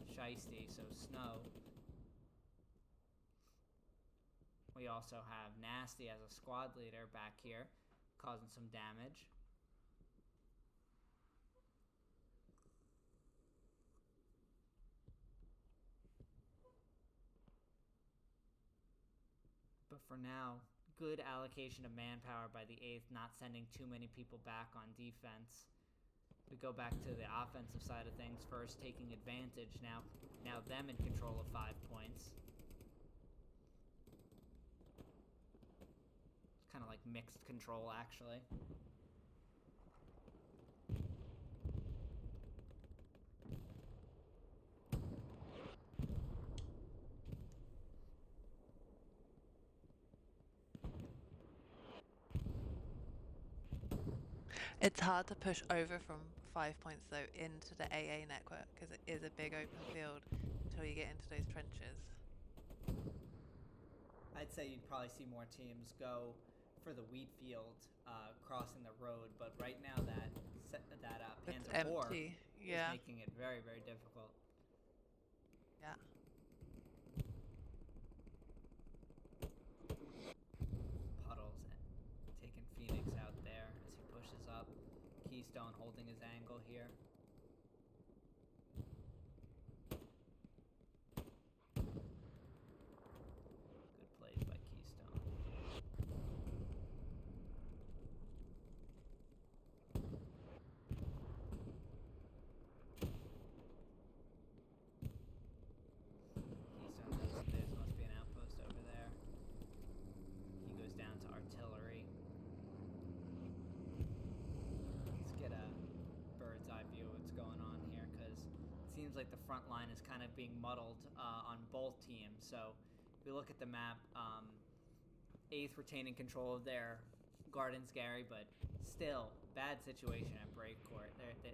Shiesty, so Snow. We also have Nasty as a squad leader back here, causing some damage. But for now, good allocation of manpower by the 8th, not sending too many people back on defense. We go back to the offensive side of things first, taking advantage now them in control of 5 points. It's kind of like mixed control, actually. It's hard to push over from 5 points though into the AA network because it is a big open field until you get into those trenches. I'd say you'd probably see more teams go for the wheat field crossing the road, but right now that It's Panzer IV empty. is Yeah. making it very, very difficult. Yeah. Puddles taking Phoenix out there as he pushes up. Keystone holding his angle here. Good plays by Keystone. Keystone knows there must be an outpost over there. He goes down to artillery. Let's get a bird's eye view of what's going on here, because it seems like the front line is kind of being muddled on both teams. So if we look at the map, 8th retaining control of their gardens, Gary, but still bad situation at Breakcourt.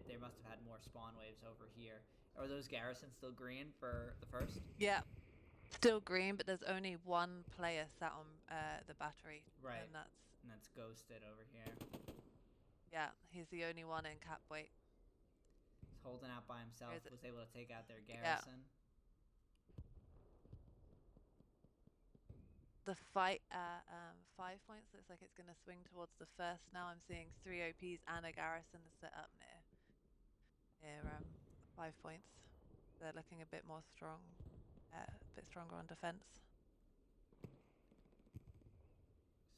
They must have had more spawn waves over here. Are those garrisons still green for the first? Yeah. Still green, but there's only one player sat on the battery. Right. And that's Ghosted over here. Yeah, he's the only one in cap weight. He's holding out by himself, was able to take out their garrison. Yeah. The fight at 5 points looks like it's going to swing towards the first now. I'm seeing 3 OPs and a garrison set up near 5 points. They're looking a bit more strong, a bit stronger on defense.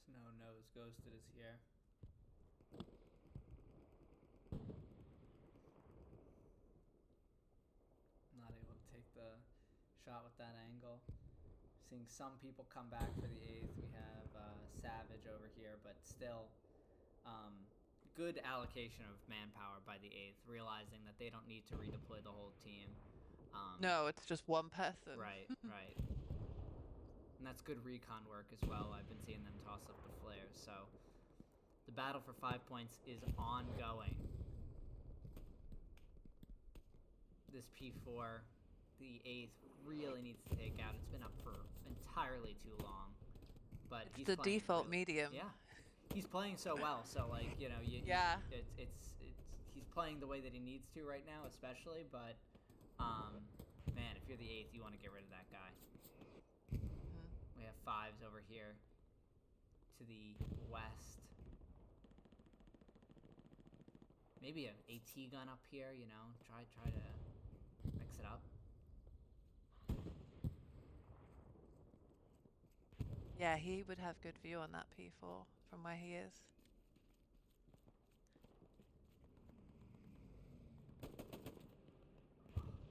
Snow knows Ghosted is here. Not able to take the shot with that angle. Seeing some people come back for the 8th. We have Savage over here, but still good allocation of manpower by the 8th, realizing that they don't need to redeploy the whole team. No, it's just one person. Right. And that's good recon work as well. I've been seeing them toss up the flares. So the battle for 5 points is ongoing. This P4, the 8th, really needs to take out. It's been up for entirely too long. But it's the default really, medium. Yeah. He's playing so well, so like, you know, he's playing the way that he needs to right now, especially, but man, if you're the 8th, you want to get rid of that guy. We have 5s over here to the west. Maybe an AT gun up here, you know, try to mix it up. Yeah, he would have good view on that P4 from where he is.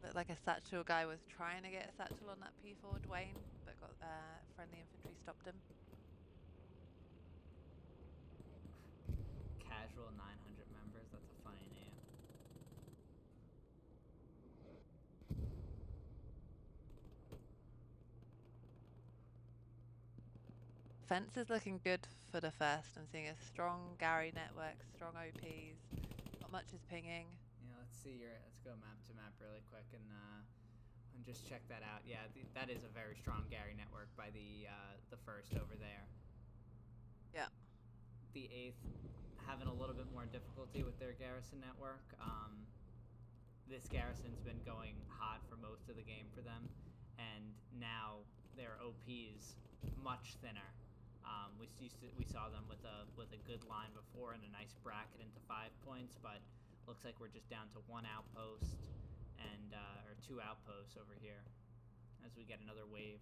Looked like a satchel guy was trying to get a satchel on that P4, Dwayne, but got friendly infantry stopped him. Casual 900 members, that's a funny name. Fence is looking good for the first. I'm seeing a strong Gary network, strong OPs. Not much is pinging. Yeah, let's go map to map really quick and just check that out. Yeah, that is a very strong Gary network by the first over there. Yeah. The 8th having a little bit more difficulty with their garrison network. This garrison's been going hot for most of the game for them, and now their OP's much thinner. We saw them with a good line before and a nice bracket into 5 points, but looks like we're just down to 1 outpost and or 2 outposts over here as we get another wave.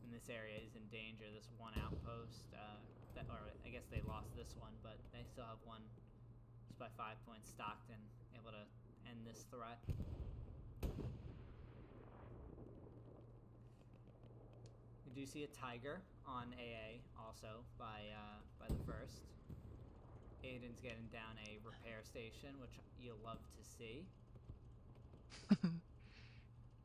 And this area is in danger. This 1 outpost, or I guess they lost this one, but they still have one just by 5 points. Stockton able to end this threat. We do see a Tiger on AA also by the first. Aiden's getting down a repair station, which you'll love to see.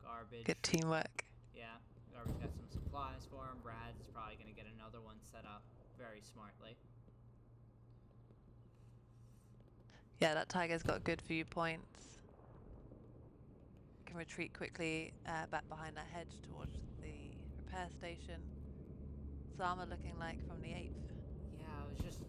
Garbage. Good teamwork. Yeah, Garbage got some supplies for him. Brad's is probably going to get another one set up very smartly. Yeah, that Tiger's got good viewpoints. Can retreat quickly back behind that hedge towards the repair station? What's armor looking like from the 8th? Yeah, I was just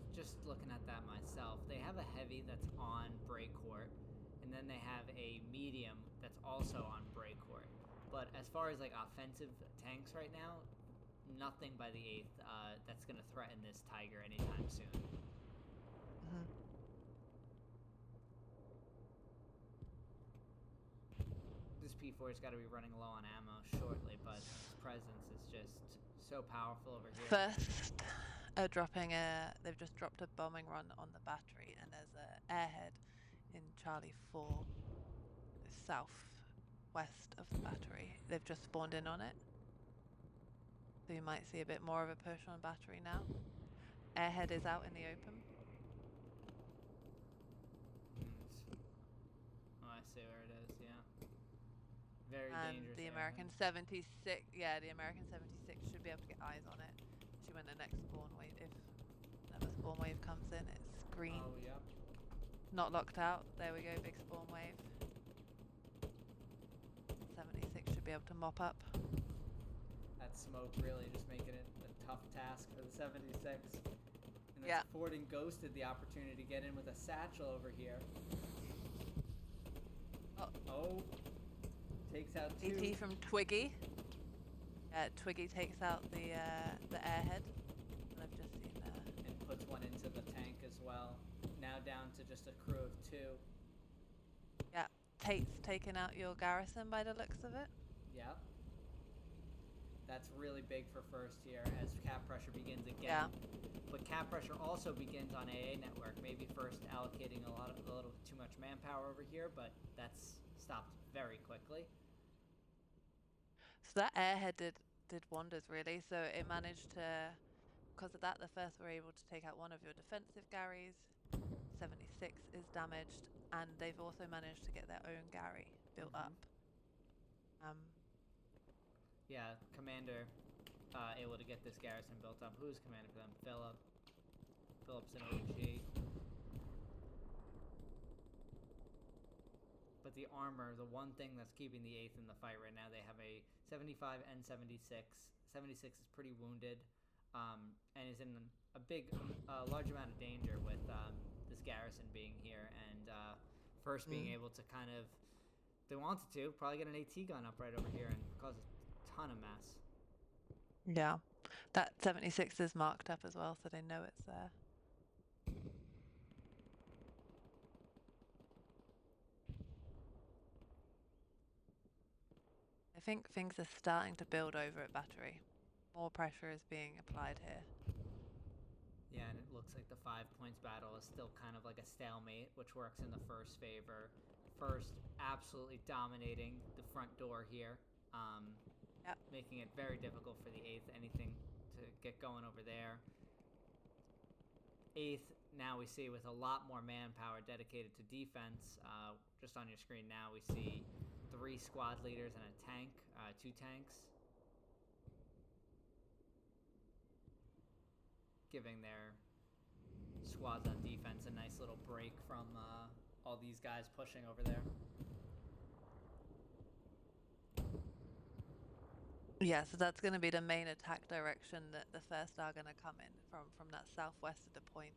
looking at that myself. They have a heavy that's on Breakcourt, and then they have a medium that's also on Breakcourt. But as far as like offensive tanks right now, nothing by the 8th that's going to threaten this Tiger anytime soon. Mm-hmm. This P4's got to be running low on ammo shortly, but his presence is just so powerful over here. First, they've just dropped a bombing run on the battery, and there's a airhead in Charlie 4, southwest of the battery. They've just spawned in on it. So you might see a bit more of a push on battery now. Airhead is out in the open. Oh, I see where it is, yeah. Very and dangerous. The American 76, yeah, the American 76 should be able to get eyes on it. Especially when the next spawn wave, if another spawn wave comes in, it's green. Oh, yep. Not locked out. There we go, big spawn wave. 76 should be able to mop up. That smoke really just making it a tough task for the 76. And that's affording Ghosted the opportunity to get in with a satchel over here. Oh. Takes out 2. DT from Twiggy. Twiggy takes out the airhead. And I've just seen and puts one into the tank as well. Now down to just a crew of 2. Yeah, Tate's taken out your garrison by the looks of it. Yep. That's really big for first here as cap pressure begins again. Yeah. But cap pressure also begins on AA network. Maybe first allocating a little too much manpower over here, but that's stopped very quickly. So that airhead did wonders really. So it managed to, because of that, the first were able to take out one of your defensive Garys. 76 is damaged, and they've also managed to get their own Gary built up. Yeah, commander able to get this garrison built up. Who's commander for them? Philip. Philip's an OG. But the armor, the one thing that's keeping the 8th in the fight right now, they have a 75 and 76. 76 is pretty wounded and is in a large amount of danger with this garrison being here. And first being able to kind of, if they wanted to, probably get an AT gun up right over here and cause a ton of mess. Yeah, that 76 is marked up as well, so they know it's there. I think things are starting to build over at battery. More pressure is being applied here. Yeah, and it looks like the 5 points battle is still kind of like a stalemate, which works in the first favor. First, absolutely dominating the front door here, making it very difficult for the 8th, anything to get going over there. 8th, now we see with a lot more manpower dedicated to defense. Just on your screen now, we see 3 squad leaders and a tank, 2 tanks. Giving their squads on defense a nice little break from all these guys pushing over there. Yeah, so that's going to be the main attack direction that the first are going to come in from that southwest of the point.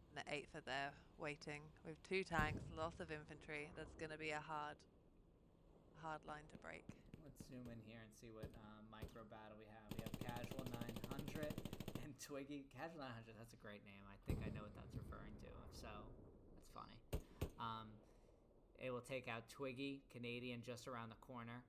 And the 8th are there waiting with 2 tanks, lots of infantry. That's going to be a hard line to break. Let's zoom in here and see what micro battle we have. We have Casual 900 and Twiggy. Casual 900, that's a great name. I think I know what that's referring to. If so, that's funny. It will take out Twiggy, Canadian, just around the corner.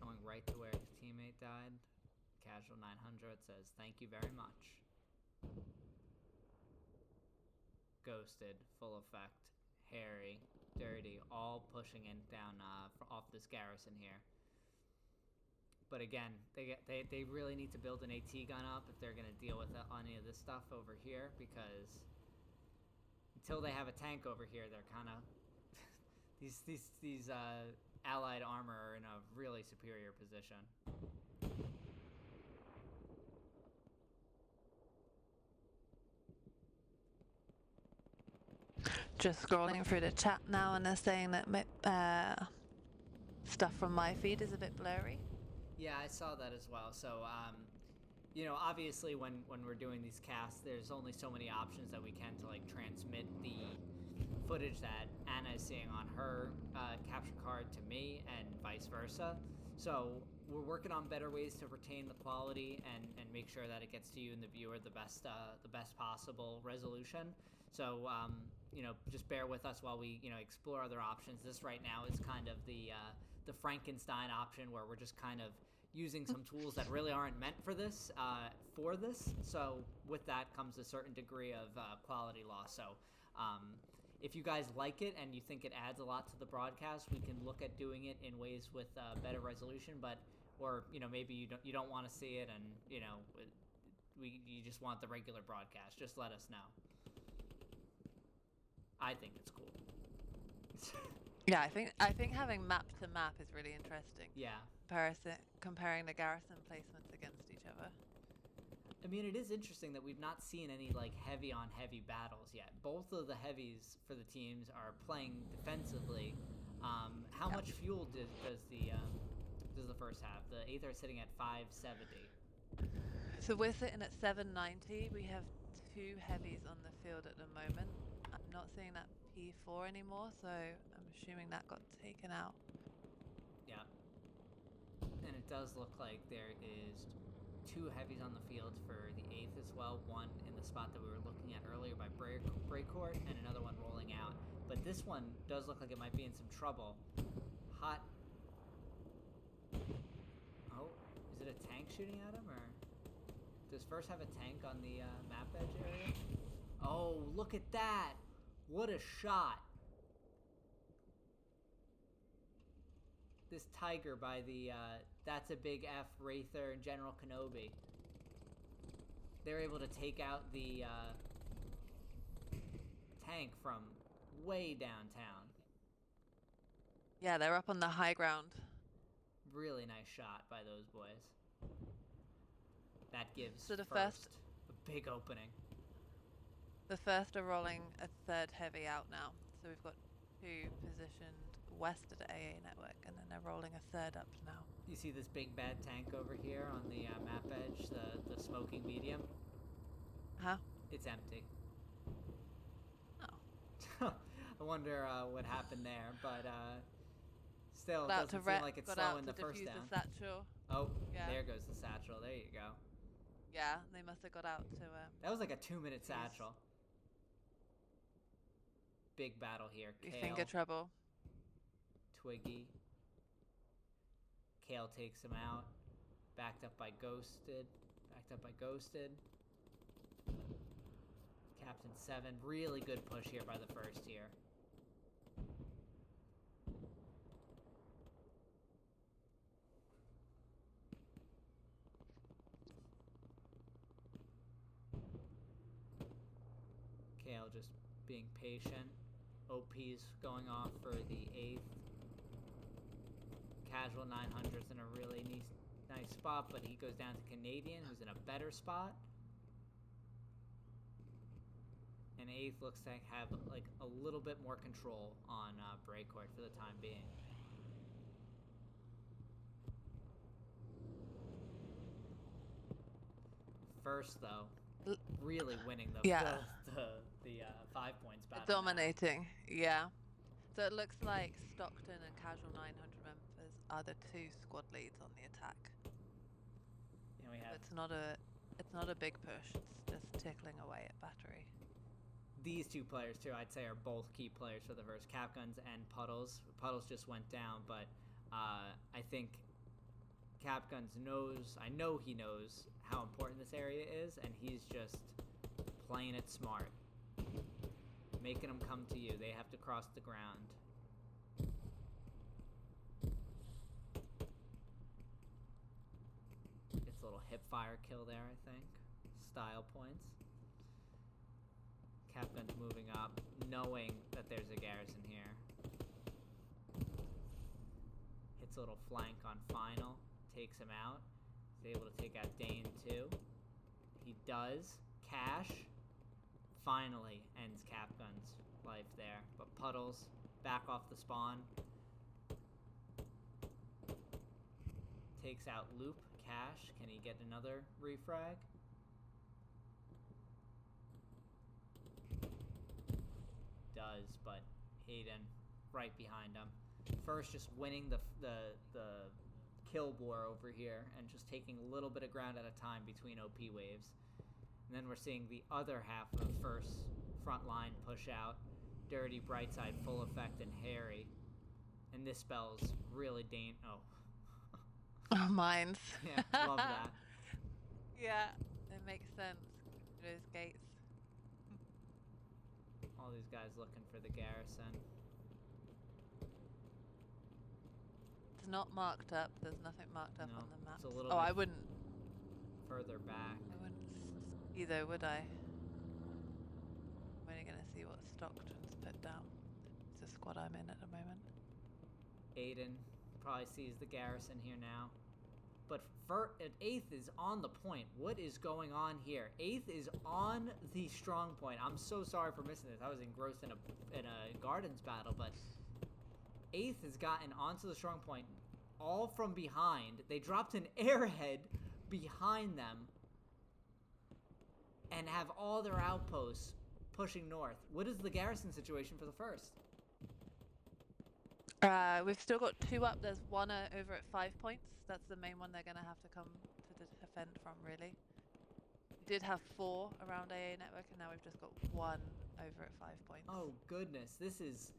Going right to where his teammate died. Casual 900 says, "Thank you very much." Ghosted, full effect, Harry, Dirty, all pushing in down off this garrison here. But again, they really need to build an AT gun up if they're going to deal with any of this stuff over here, because until they have a tank over here, they're kind of these allied armor are in a really superior position. Just scrolling through the chat now, and they're saying that stuff from my feed is a bit blurry. Yeah, I saw that as well. So, you know, obviously when we're doing these casts, there's only so many options that we can to like transmit the footage that Anna is seeing on her capture card to me and vice versa. So we're working on better ways to retain the quality and make sure that it gets to you and the viewer the best possible resolution. So you know, just bear with us while we explore other options. This right now is kind of the Frankenstein option where we're just kind of using some tools that really aren't meant for this. So with that comes a certain degree of quality loss. So if you guys like it and you think it adds a lot to the broadcast, we can look at doing it in ways with better resolution. But or maybe you don't want to see it, and you just want the regular broadcast. Just let us know. I think it's cool. Yeah, I think having map to map is really interesting. Yeah. Comparing the garrison placements against each other. I mean, it is interesting that we've not seen any like heavy on heavy battles yet. Both of the heavies for the teams are playing defensively. How much fuel does the first have? The 8th are sitting at 570. So we're sitting at 790. We have 2 heavies on the field at the moment. I'm not seeing that P4 anymore, so I'm assuming that got taken out. Yeah. And it does look like there is 2 heavies on the field for the 8th as well. One in the spot that we were looking at earlier by Breakcourt, and another one rolling out. But this one does look like it might be in some trouble. Hot. Oh, is it a tank shooting at him, or does First have a tank on the map edge area? Oh, look at that! What a shot! This Tiger by the That's a Big F Wraither and General Kenobi. They're able to take out the tank from way downtown. Yeah, they're up on the high ground. Really nice shot by those boys. That gives So the first a big opening. The first are rolling a 3rd heavy out now. So we've got 2 positioned west of the AA network, and then they're rolling a 3rd up now. You see this big bad tank over here on the map edge, the smoking medium? Huh? It's empty. Oh. I wonder what happened there, but still, it doesn't seem like it's slowing the first down. The satchel. Oh, yeah. There goes the satchel. There you go. Yeah, they must have got out to... that was like a 2-minute satchel. Big battle here. Kale, finger trouble. Twiggy. Kale takes him out. Backed up by Ghosted. Captain 7. Really good push here by the first here. Kale just being patient. OP's going off for the 8th. Casual 900's in a really nice spot, but he goes down to Canadian, who's in a better spot. And 8th looks to have like a little bit more control on Breakcourt for the time being. First, though, really winning the 5 points battle. Dominating, now. So it looks like Stockton and Casual 900 members are the 2 squad leads on the attack. And we have. It's not a big push. It's just tickling away at battery. These 2 players too, I'd say, are both key players for the verse. Capguns and Puddles. Puddles just went down, but I think Capguns knows. I know he knows how important this area is, and he's just playing it smart, making them come to you. They have to cross the ground. It's a little hip fire kill there, I think. Style points. Capgun's moving up, knowing that there's a garrison here. Hits a little flank on Final, takes him out. He's able to take out Dane too. He does. Cash. finally ends Capgun's life there. But Puddles back off the spawn. Takes out Loop. Cash, can he get another refrag? Does, but Hayden right behind him. First, just winning the kill war over here and just taking a little bit of ground at a time between OP waves. And then we're seeing the other half of first front line push out. Dirty, Brightside, Full Effect, and Harry. And this spell's really Oh, mines. Yeah, love that. Yeah, it makes sense. Those gates. All these guys looking for the garrison. It's not marked up. There's nothing marked up No, on the map. it's a little Oh, bit I wouldn't. further back. I wouldn't either, would I? I'm only going to see what Stockton's put down. It's the squad I'm in at the moment. Aiden probably sees the garrison here now. But 8th is on the point. What is going on here? 8th is on the strong point. I'm so sorry for missing this. I was engrossed in a Gardens battle, but 8th has gotten onto the strong point all from behind. They dropped an airhead behind them and have all their outposts pushing north. What is the garrison situation for the first? We've still got 2 up. There's 1 over at 5 points. That's the main one they're going to have to come to defend from, really. We did have 4 around AA network, and now we've just got 1 over at 5 points. Oh, goodness. This is...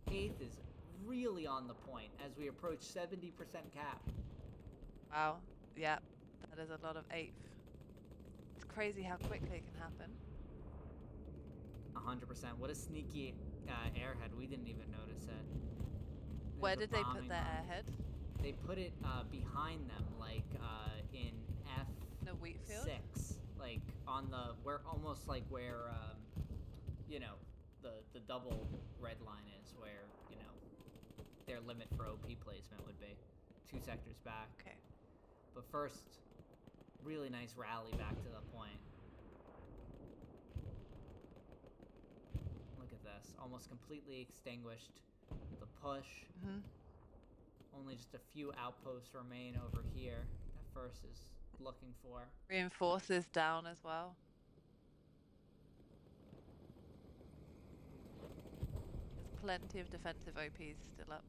8th is really on the point as we approach 70% cap. Wow. Yeah, that is a lot of 8th. It's crazy how quickly it can happen. 100%. What a sneaky airhead. We didn't even notice it. Where did they put their airhead? They put it behind them, like in F. No, Wheatfield? 6, like on the almost like where you know, the double red line is, where you know their limit for OP placement would be 2 sectors back. Okay. But first, really nice rally back to the point. Look at this, almost completely extinguished. The push. Mm-hmm. Only just a few outposts remain over here that first is looking for. Reinforces down as well. There's plenty of defensive OPs still up.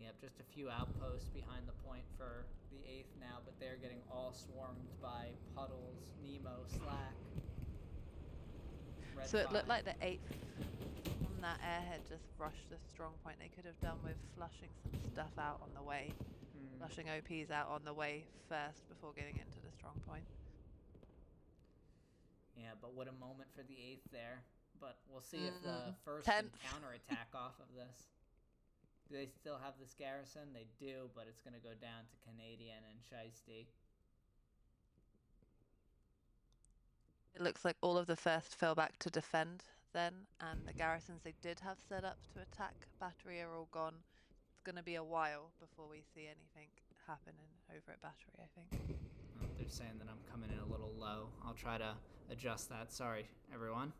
Yep, just a few outposts behind the point for the 8th now, but they're getting all swarmed by Puddles, Nemo, Slack. Red So it 5. looked like the 8th from that airhead just rushed the strong point. They could have done with flushing some stuff out on the way. Flushing OPs out on the way first before getting into the strong point. Yeah, but what a moment for the 8th there. But we'll see if the first Tense. can counterattack off of this. Do they still have this garrison? They do, but it's going to go down to Canadian and Shiesty. It looks like all of the first fell back to defend then, and the garrisons they did have set up to attack Battery are all gone. It's going to be a while before we see anything happening over at Battery, I think. Oh, they're saying that I'm coming in a little low. I'll try to adjust that. Sorry, everyone.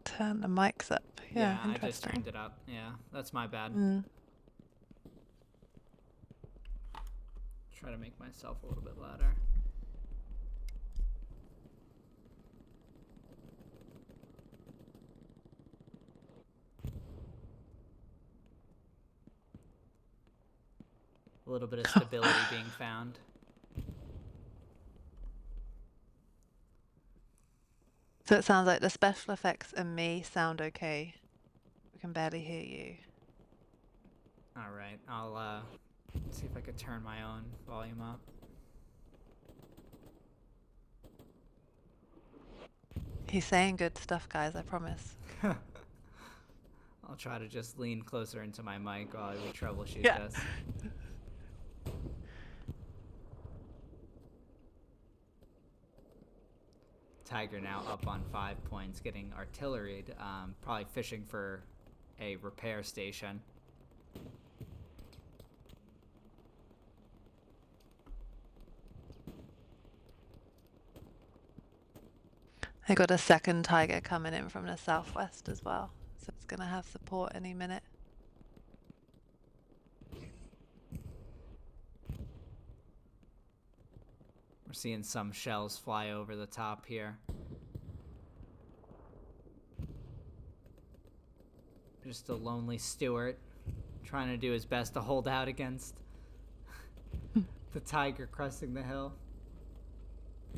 Turn the mics up. Yeah, I just turned it up. Yeah, that's my bad. Try to make myself a little bit louder. A little bit of stability being found. So it sounds like the special effects and me sound okay. We can barely hear you. All right, I'll see if I could turn my own volume up. He's saying good stuff, guys, I promise. I'll try to just lean closer into my mic while we troubleshoot this. tiger now up on 5 points, getting artilleried, probably fishing for a repair station. I got a second tiger coming in from the southwest as well, so it's going to have support any minute. We're seeing some shells fly over the top here. Just a lonely Stewart trying to do his best to hold out against the tiger cresting the hill.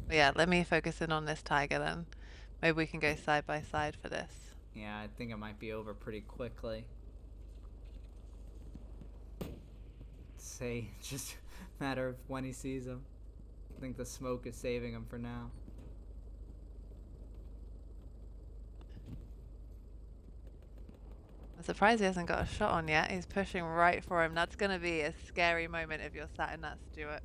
But yeah, let me focus in on this tiger then. Maybe we can go side by side for this. Yeah, I think it might be over pretty quickly. Say, just a matter of when he sees him. I think the smoke is saving him for now. I'm surprised he hasn't got a shot on yet. He's pushing right for him. That's going to be a scary moment if you're sat in that Stewart.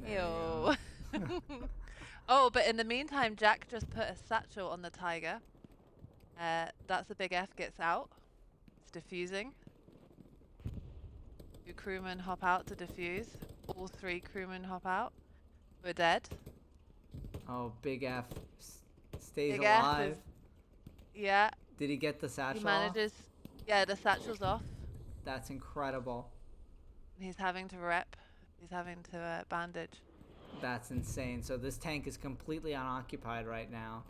Ew. Oh, but in the meantime, Jack just put a satchel on the tiger. That's a big F gets out. It's defusing. 2 crewmen hop out to defuse. All 3 crewmen hop out. We're dead. Oh, Big F stays Big alive. F is, yeah. Did he get the satchel He manages. off? Yeah, the satchel's off. That's incredible. He's having to rep. He's having to bandage. That's insane. So this tank is completely unoccupied right now.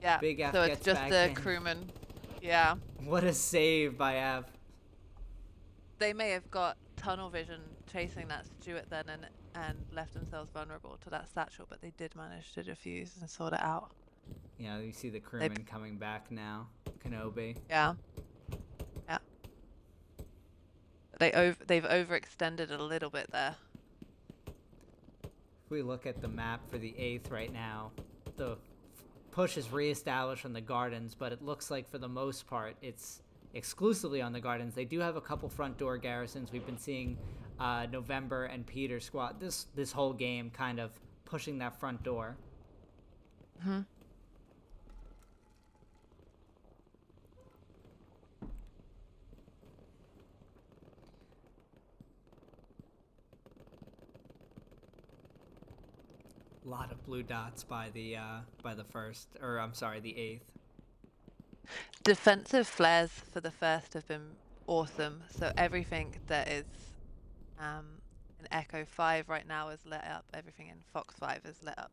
Yeah. Big F so gets it's just back the in. crewman. Yeah. What a save by F. They may have got tunnel vision chasing that Stewart then and left themselves vulnerable to that satchel, but they did manage to defuse and sort it out. Yeah, you see the crewman coming back now. Kenobi. Yeah. Yeah. They've overextended a little bit there. If we look at the map for the 8th right now, the push is reestablished on the gardens, but it looks like for the most part it's exclusively on the gardens. They do have a couple front door garrisons. We've been seeing November and Peter squad this whole game kind of pushing that front door. Mm-hmm. A lot of blue dots by the first, or I'm sorry, the 8th. Defensive flares for the first have been awesome. So everything that is in Echo 5 right now is lit up. Everything in Fox 5 is lit up.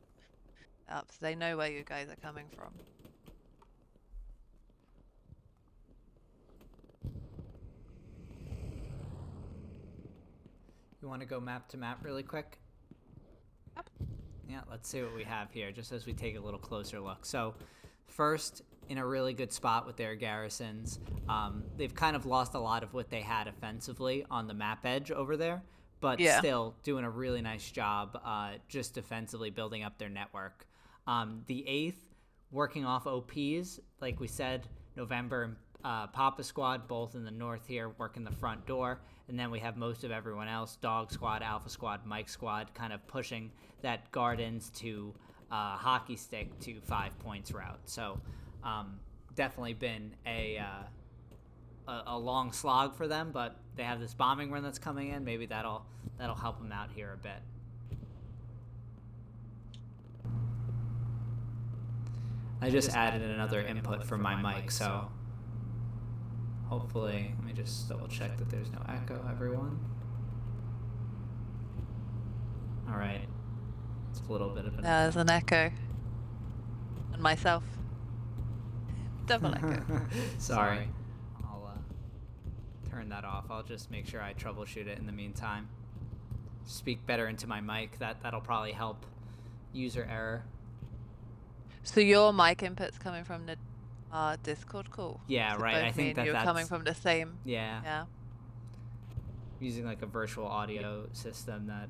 So they know where you guys are coming from. You want to go map to map really quick? Yep. Yeah, let's see what we have here, just as we take a little closer look. So, first, in a really good spot with their garrisons. They've kind of lost a lot of what they had offensively on the map edge over there, but still doing a really nice job just defensively building up their network. The 8th, working off OPs, like we said, November and Papa Squad, both in the north here, working the front door. And then we have most of everyone else, Dog Squad, Alpha Squad, Mike Squad, kind of pushing that Gardens to hockey stick to 5 points route. So definitely been a long slog for them, but they have this bombing run that's coming in. Maybe that'll help them out here a bit. I just added another input for my mic, so hopefully, let me just double check that there's no echo, everyone. All right. It's a little bit of an There's an echo. And myself. Double echo. Sorry. I'll turn that off. I'll just make sure I troubleshoot it in the meantime. Speak better into my mic. That'll probably help user error. So your mic input's coming from the Discord call? Yeah, so right. I think you're that's coming from the same. Yeah. Yeah. Using like a virtual audio system that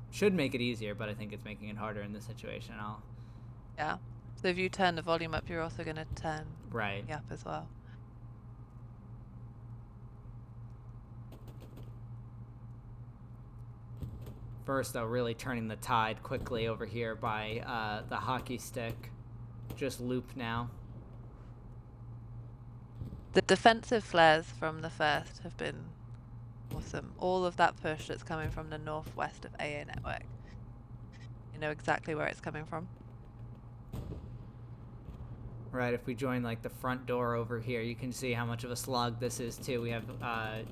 should make it easier, but I think it's making it harder in this situation. Yeah. So if you turn the volume up, you're also going to turn me up as well. First, though, really turning the tide quickly over here by the hockey stick. Just loop now. The defensive flares from the first have been awesome. All of that push that's coming from the northwest of AA network. You know exactly where it's coming from. Right, if we join like the front door over here, you can see how much of a slog this is too. We have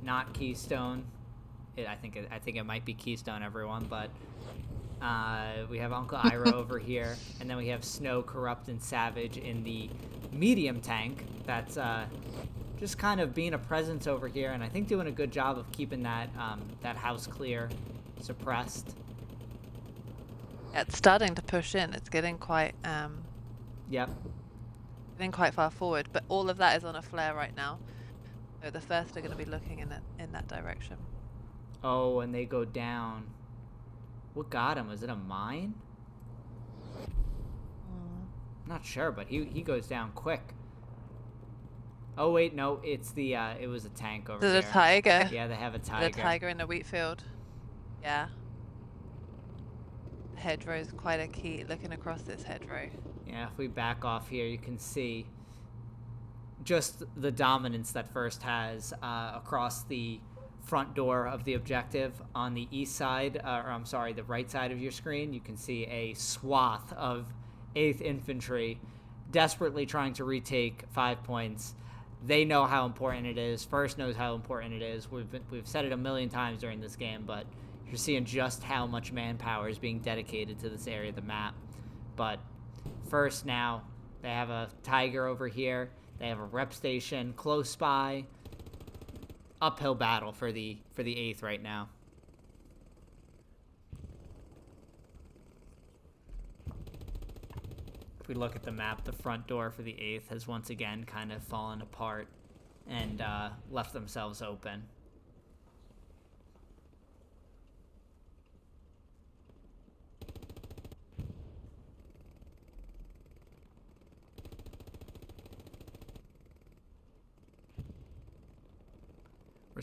not Keystone. I think it might be Keystone, everyone, but we have Uncle Ira over here, and then we have Snow, Corrupt, and Savage in the medium tank. That's just kind of being a presence over here, and I think doing a good job of keeping that that house clear, suppressed. Yeah, it's starting to push in. It's getting quite Yep. getting quite far forward, but all of that is on a flare right now. So the first are going to be looking in that direction. Oh, and they go down. What got him? Was it a mine? I'm not sure, but he goes down quick. Oh wait, no, it's the it was a tank over There's here. a tiger. Yeah, they have a tiger. The tiger in the wheat field. Yeah. The hedgerow is quite a key. Looking across this hedgerow. Yeah, if we back off here, you can see just the dominance that First has across the front door of the objective. On the east side, or I'm sorry, the right side of your screen, you can see a swath of 8th Infantry desperately trying to retake 5 points. They know how important it is. First knows how important it is. We've said it a million times during this game, but you're seeing just how much manpower is being dedicated to this area of the map. But First now, they have a tiger over here. They have a rep station close by. Uphill battle for the 8th right now. If we look at the map, the front door for the 8th has once again kind of fallen apart and left themselves open.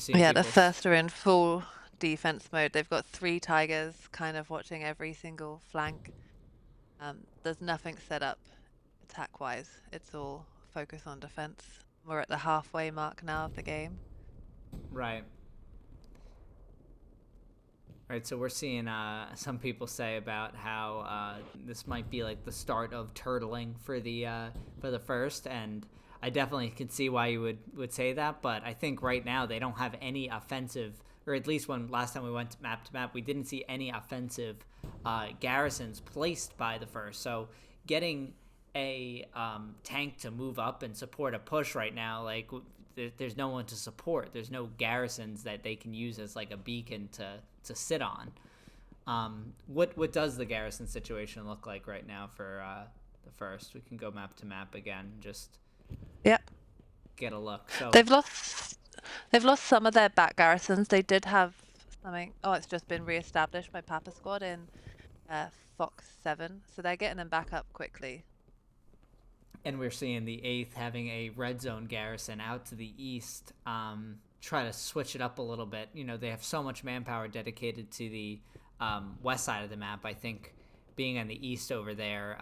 Yeah, the first are in full defense mode. They've got 3 tigers kind of watching every single flank. There's nothing set up attack-wise. It's all focus on defense. We're at the halfway mark now of the game. Right. Right, so we're seeing some people say about how this might be like the start of turtling for the first, and I definitely can see why you would say that, but I think right now they don't have any offensive, or at least when last time we went to map, we didn't see any offensive garrisons placed by the first. So getting a tank to move up and support a push right now, like there's no one to support. There's no garrisons that they can use as like a beacon to sit on. What does the garrison situation look like right now for the first? We can go map to map again. Just get a look. So they've lost some of their back garrisons. They did have something. Oh, it's just been reestablished by Papa Squad in Fox 7, so they're getting them back up quickly. And we're seeing the 8th having a red zone garrison out to the east. Try to switch it up a little bit. You know, they have so much manpower dedicated to the west side of the map. I think being on the east over there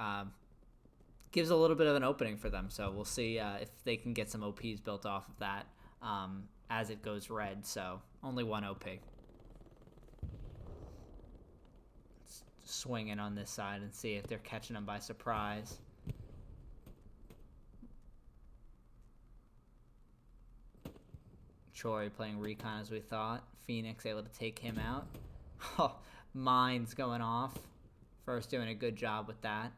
gives a little bit of an opening for them. So we'll see if they can get some OPs built off of that as it goes red. So only one OP. Let's swing in on this side and see if they're catching them by surprise. Troy playing recon as we thought. Phoenix able to take him out. Oh, mines going off. First doing a good job with that.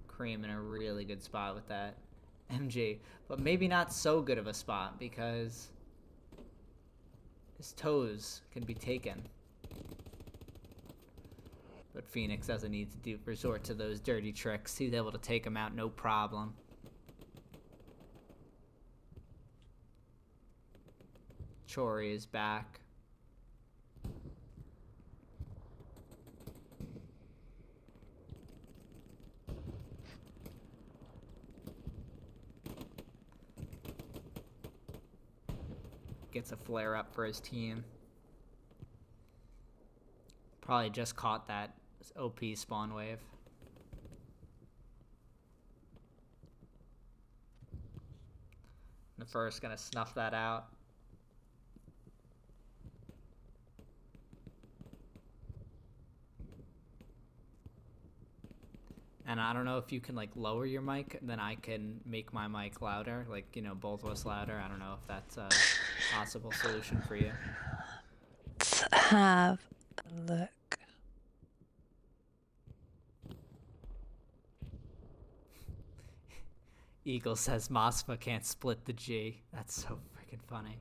Cream in a really good spot with that MG. But maybe not so good of a spot because his toes can be taken. But Phoenix doesn't need to resort to those dirty tricks. He's able to take him out no problem. Chori is back. gets a flare up for his team. Probably just caught that OP spawn wave. The first gonna snuff that out. And I don't know if you can like lower your mic, then I can make my mic louder, like, you know, both of us louder. I don't know if that's a possible solution for you. Let's have a look. Eagle says Mosfa can't split the G. That's so freaking funny.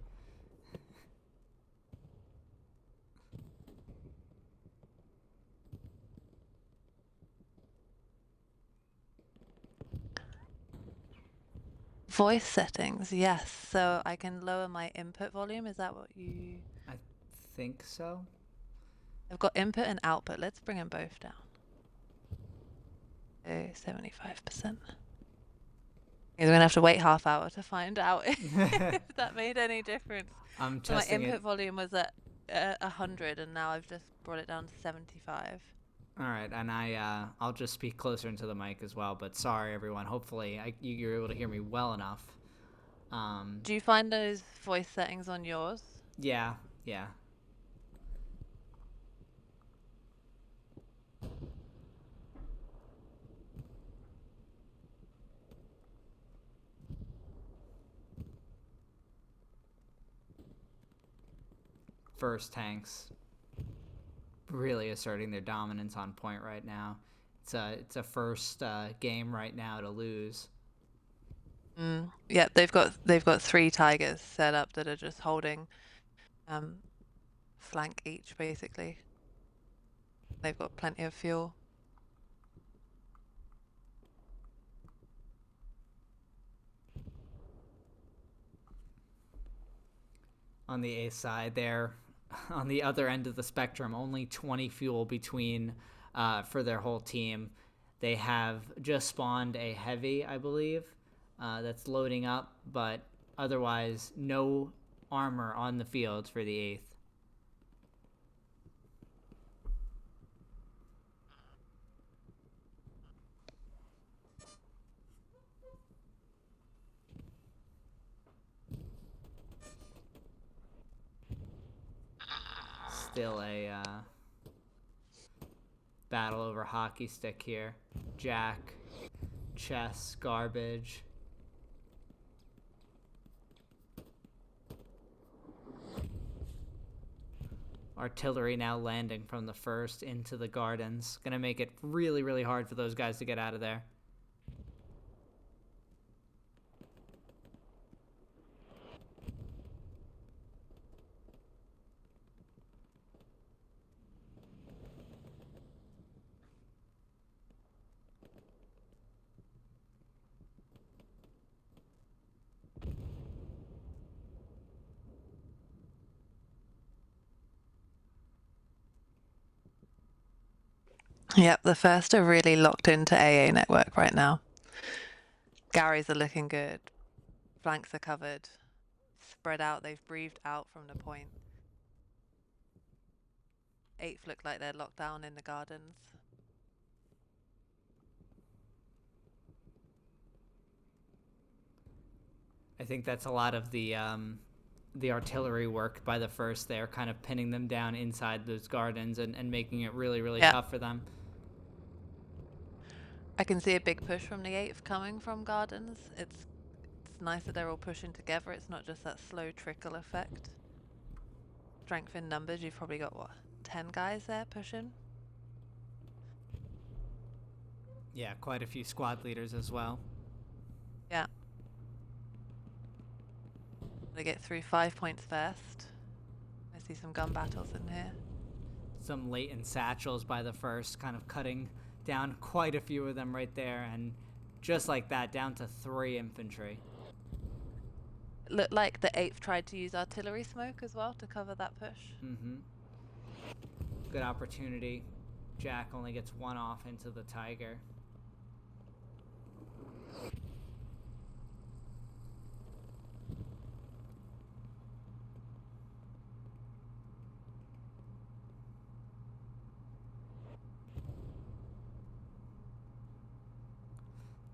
Voice settings, yes. So I can lower my input volume. Is that what you... I think so. I've got input and output. Let's bring them both down. Oh, 75%. You're going to have to wait half hour to find out if that made any difference. I'm So my testing input it. volume was at 100, and now I've just brought it down to 75. All right, and I'll just speak closer into the mic as well. But sorry, everyone. Hopefully, you're able to hear me well enough. Do you find those voice settings on yours? Yeah. First tanks really asserting their dominance on point right now. It's a first game right now to lose. Yeah, they've got 3 tigers set up that are just holding flank each, basically. They've got plenty of fuel. On the A side there, on the other end of the spectrum, only 20 fuel between for their whole team. They have just spawned a heavy, I believe, that's loading up, but otherwise no armor on the field for the 8th. Still a battle over hockey stick here. Jack, chess, garbage. Artillery now landing from the first into the gardens. Gonna make it really, really hard for those guys to get out of there. Yep, the first are really locked into AA network right now. Garys are looking good. Flanks are covered. Spread out, they've breathed out from the point. 8th look like they're locked down in the gardens. I think that's a lot of the artillery work by the first there, kind of pinning them down inside those gardens and making it really, really tough for them. I can see a big push from the 8th coming from gardens. It's nice that they're all pushing together. It's not just that slow trickle effect. Strength in numbers, you've probably got, what, 10 guys there pushing? Yeah, quite a few squad leaders as well. Yeah. They get through 5 points first. I see some gun battles in here. Some latent satchels by the first, kind of cutting down quite a few of them right there, and just like that, down to 3 infantry. It looked like the 8th tried to use artillery smoke as well to cover that push. Good opportunity. Jack only gets 1 off into the Tiger.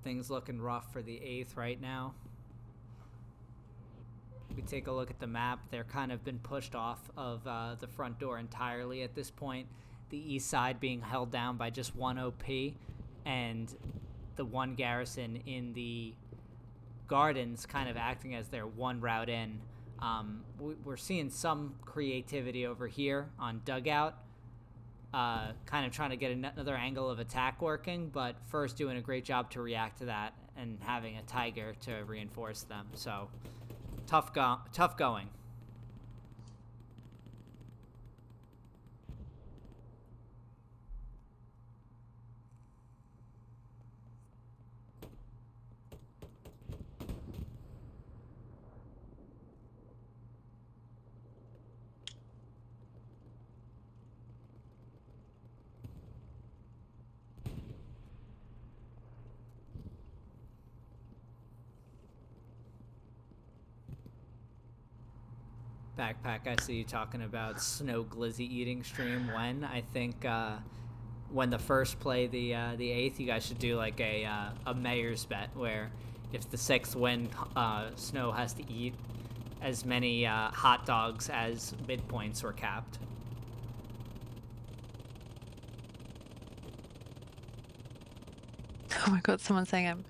Things looking rough for the 8th right now. We take a look at the map. They're kind of been pushed off of the front door entirely at this point. The east side being held down by just one OP, and the one garrison in the gardens kind of acting as their one route in. We're seeing some creativity over here on dugout, kind of trying to get another angle of attack working, but first doing a great job to react to that and having a tiger to reinforce them. So tough going. Backpack, I see you talking about snow glizzy eating stream. When I think when the first play the 8th, you guys should do like a mayor's bet where if the 6th win, Snow has to eat as many hot dogs as midpoints were capped. Oh my god, someone's saying I'm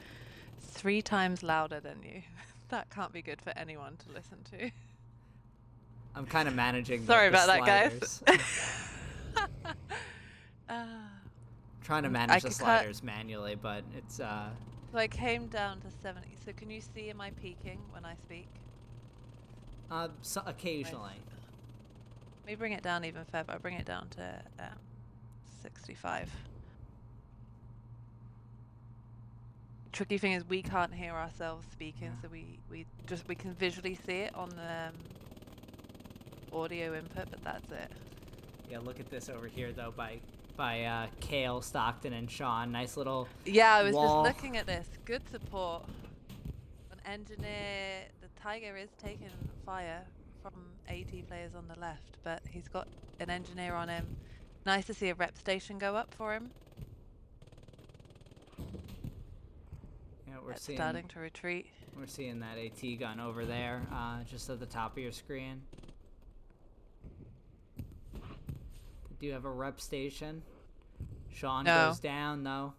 3 times louder than you. That can't be good for anyone to listen to. I'm kind of managing Sorry the about sliders. that, guys. Trying to manage the sliders manually, but it's... So I came down to 70. So can you see, am I peaking when I speak? So occasionally. Let me bring it down even further. I'll bring it down to 65. Tricky thing is we can't hear ourselves speaking, so we can visually see it on the audio input, but that's it. Yeah, look at this over here though by Kale, Stockton, and Sean. Nice little I was wall. just looking at this. Good support. An engineer. The Tiger is taking fire from AT players on the left, but he's got an engineer on him. Nice to see a rep station go up for him. Yeah, we're starting to retreat. We're seeing that AT gun over there, just at the top of your screen. Do you have a rep station? Sean goes down, though.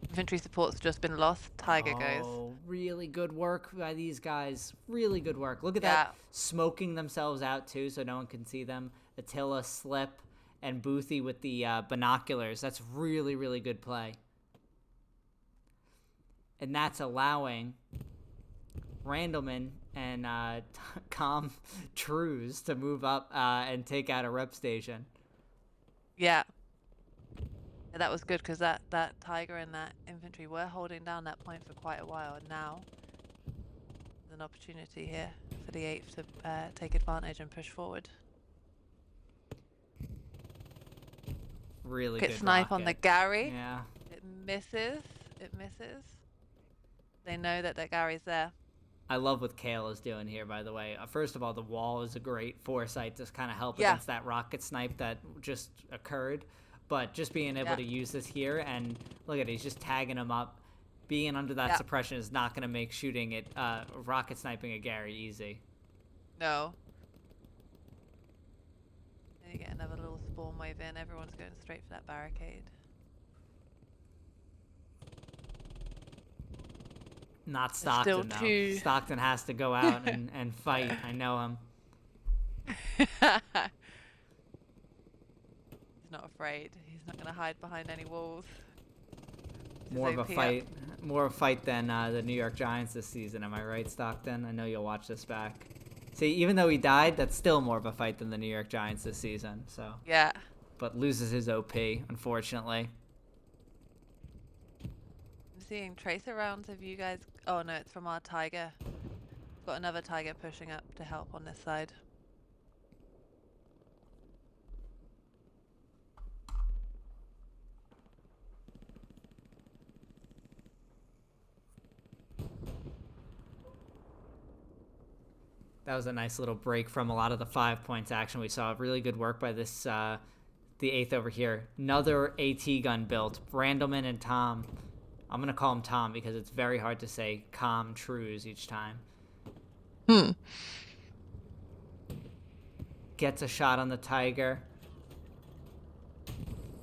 Infantry support's just been lost. Tiger goes. Oh, really good work by these guys. Really good work. Look at that. Smoking themselves out, too, so no one can see them. Attila, Slip, and Boothie with the binoculars. That's really, really good play. And that's allowing Randleman and Calm Trues to move up and take out a rep station. Yeah, that was good because that Tiger and that infantry were holding down that point for quite a while, and now there's an opportunity here for the 8th to take advantage and push forward. Really good snipe rocket. On the Gary. Yeah. It misses. It misses. They know that Gary's there. I love what Kale is doing here, by the way. First of all, the wall is a great foresight to kind of help against that rocket snipe that just occurred. But just being able to use this here, and look at it, he's just tagging him up. Being under that suppression is not going to make shooting it, rocket sniping a Gary easy. No. Then you get another little spawn wave in. Everyone's going straight for that barricade. Not Stockton, though. Stockton has to go out and fight. I know him. He's not afraid. He's not going to hide behind any walls. More of a fight than the New York Giants this season. Am I right, Stockton? I know you'll watch this back. See, even though he died, that's still more of a fight than the New York Giants this season. So. Yeah. But loses his OP, unfortunately. Seeing tracer rounds of you guys. Oh no, it's from our Tiger. Got another Tiger pushing up to help on this side. That was a nice little break from a lot of the 5 points action we saw. Really good work by this the 8th over here. Another AT gun built. Randleman and Tom I'm going to call him Tom because it's very hard to say calm trues each time. Gets a shot on the Tiger.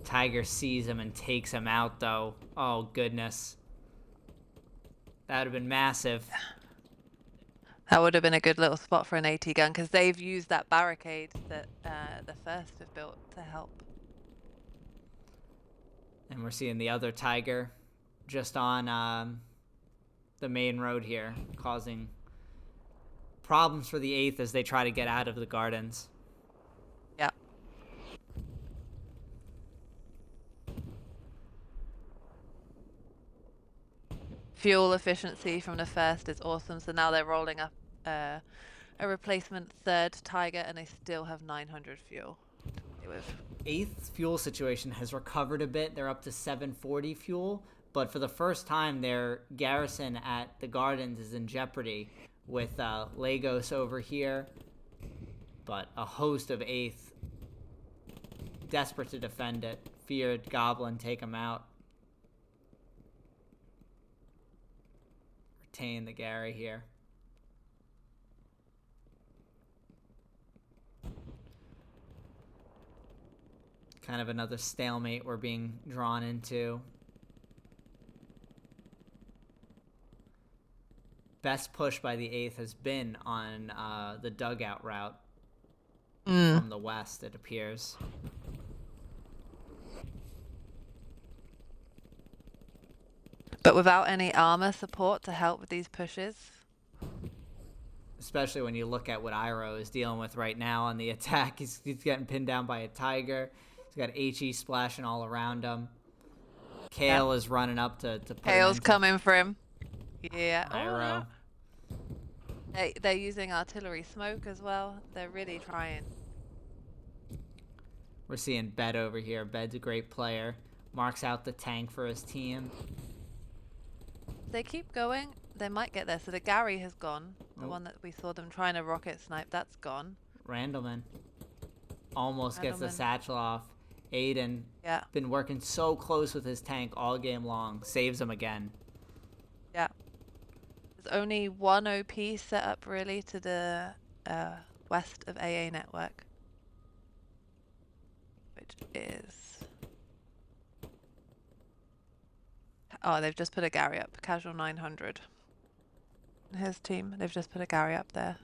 Tiger sees him and takes him out, though. Oh, goodness. That would have been massive. That would have been a good little spot for an AT gun, because they've used that barricade that the first have built to help. And we're seeing the other Tiger just on the main road here, causing problems for the 8th as they try to get out of the gardens. Yeah. Fuel efficiency from the first is awesome, so now they're rolling up a replacement 3rd Tiger, and they still have 900 fuel to play with. 8th fuel situation has recovered a bit. They're up to 740 fuel, but for the first time, their garrison at the gardens is in jeopardy with Lagos over here, but a host of 8th desperate to defend it. Feared Goblin take him out. Retain the Gary here. Kind of another stalemate we're being drawn into. Best push by the 8th has been on the dugout route from the west, it appears. But without any armor support to help with these pushes. Especially when you look at what Iroh is dealing with right now on the attack. He's getting pinned down by a Tiger. He's got HE splashing all around him. Kale is running up to put Kale's coming for him. Yeah. Iroh. They're using artillery smoke as well. They're really trying. We're seeing Bed over here. Bed's a great player. Marks out the tank for his team. If they keep going, they might get there. So the Gary has gone. The one that we saw them trying to rocket snipe, that's gone. Randleman almost gets the satchel off. Aiden, been working so close with his tank all game long. Saves him again. Yeah. There's only one OP set up really to the west of AA network, which is... Oh, they've just put a Gary up. Casual 900. His team, they've just put a Gary up there.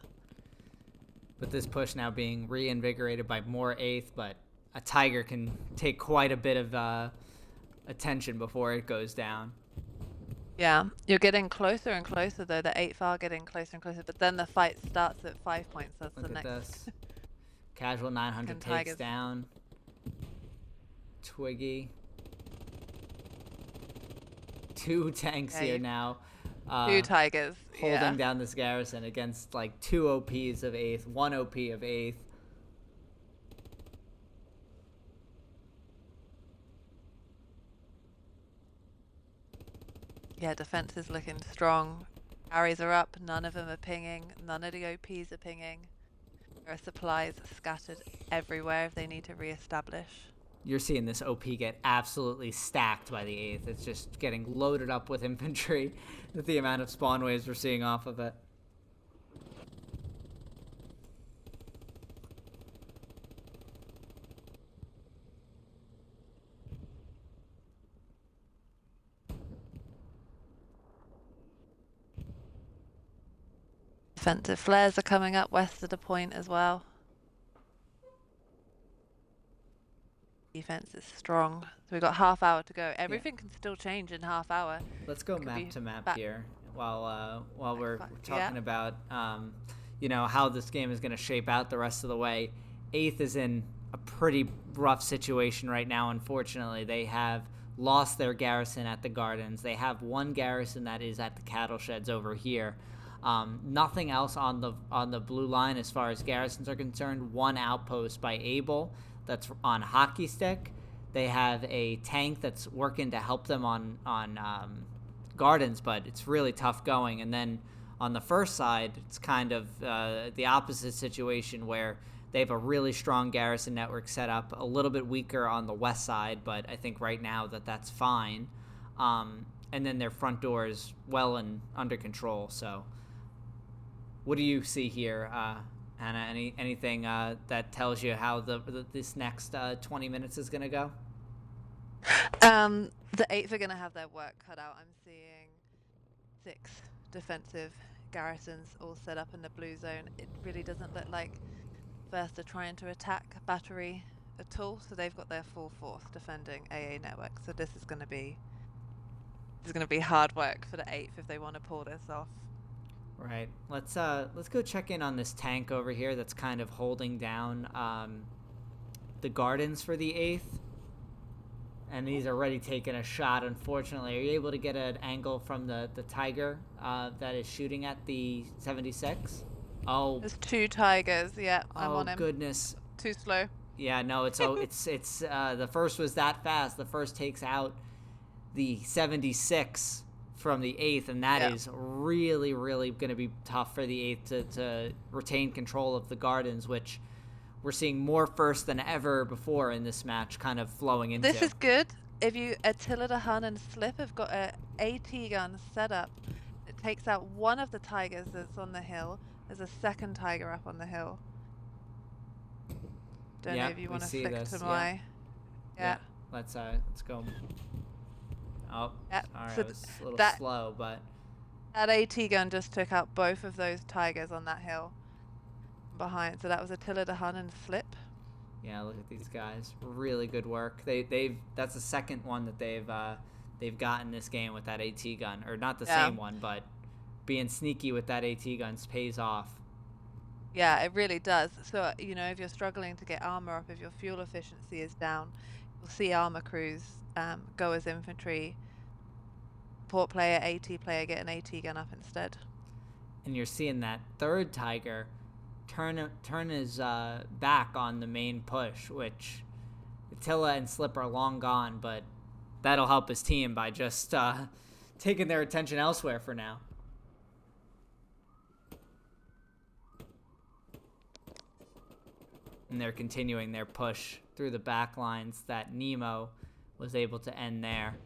But this push now being reinvigorated by more 8th, but a Tiger can take quite a bit of attention before it goes down. Yeah, you're getting closer and closer though. The 8th are getting closer and closer, but then the fight starts at 5 points. That's Look the at next. This. Casual 900 takes down Twiggy. 2 tanks here now. 2 Tigers. Holding down this garrison against like 2 OPs of 8th, 1 OP of 8th. Yeah, defense is looking strong. Carries are up, none of them are pinging, none of the OPs are pinging. There are supplies scattered everywhere if they need to re-establish. You're seeing this OP get absolutely stacked by the 8th. It's just getting loaded up with infantry with the amount of spawn waves we're seeing off of it. Defensive flares are coming up west of the point as well. Defense is strong. So we've got half hour to go. Everything can still change in half hour. Let's go map to map here while we're talking about you know, how this game is going to shape out the rest of the way. 8th is in a pretty rough situation right now, unfortunately. They have lost their garrison at the gardens. They have 1 garrison that is at the cattle sheds over here. Nothing else on the blue line as far as garrisons are concerned. 1 outpost by Abel that's on hockey stick. They have a tank that's working to help them on gardens, but it's really tough going. And then on the first side, it's kind of the opposite situation where they have a really strong garrison network set up, a little bit weaker on the west side, but I think right now that's fine. and then their front door is well and under control. So what do you see here, Hannah? Anything that tells you how this next 20 minutes is going to go? The 8th are going to have their work cut out. I'm seeing 6 defensive garrisons all set up in the blue zone. It really doesn't look like First are trying to attack battery at all, so they've got their full force defending AA network. So this is going to be hard work for the 8th if they want to pull this off. Right. Let's go check in on this tank over here that's kind of holding down the gardens for the 8th. And he's already taken a shot, unfortunately. Are you able to get an angle from the Tiger that is shooting at the 76? Oh. There's 2 Tigers, yeah, I'm on him. Oh, goodness. Too slow. Yeah, no, it's the first was that fast. The first takes out the 76 from the 8th, and that is really, really going to be tough for the 8th to retain control of the gardens, which we're seeing more first than ever before in this match kind of flowing into. This is good. If you Attila the Hun and Slip have got a AT gun set up, it takes out one of the Tigers that's on the hill. There's a second Tiger up on the hill. Don't know if you want to flick this. To my... Yeah. Let's go. Oh, yeah. Sorry, So I was a little slow, but... That AT gun just took out both of those Tigers on that hill behind. So that was Attila the Hun and Slip. Yeah, look at these guys. Really good work. That's the second one that they've gotten this game with that AT gun. Or not the same one, but being sneaky with that AT guns pays off. Yeah, it really does. So, you know, if you're struggling to get armor up, if your fuel efficiency is down, you'll see armor crews go as infantry. Port player, AT player get an AT gun up instead. And you're seeing that third Tiger turn his back on the main push, which Attila and Slip are long gone, but that'll help his team by just taking their attention elsewhere for now. And they're continuing their push through the back lines that Nemo was able to end there.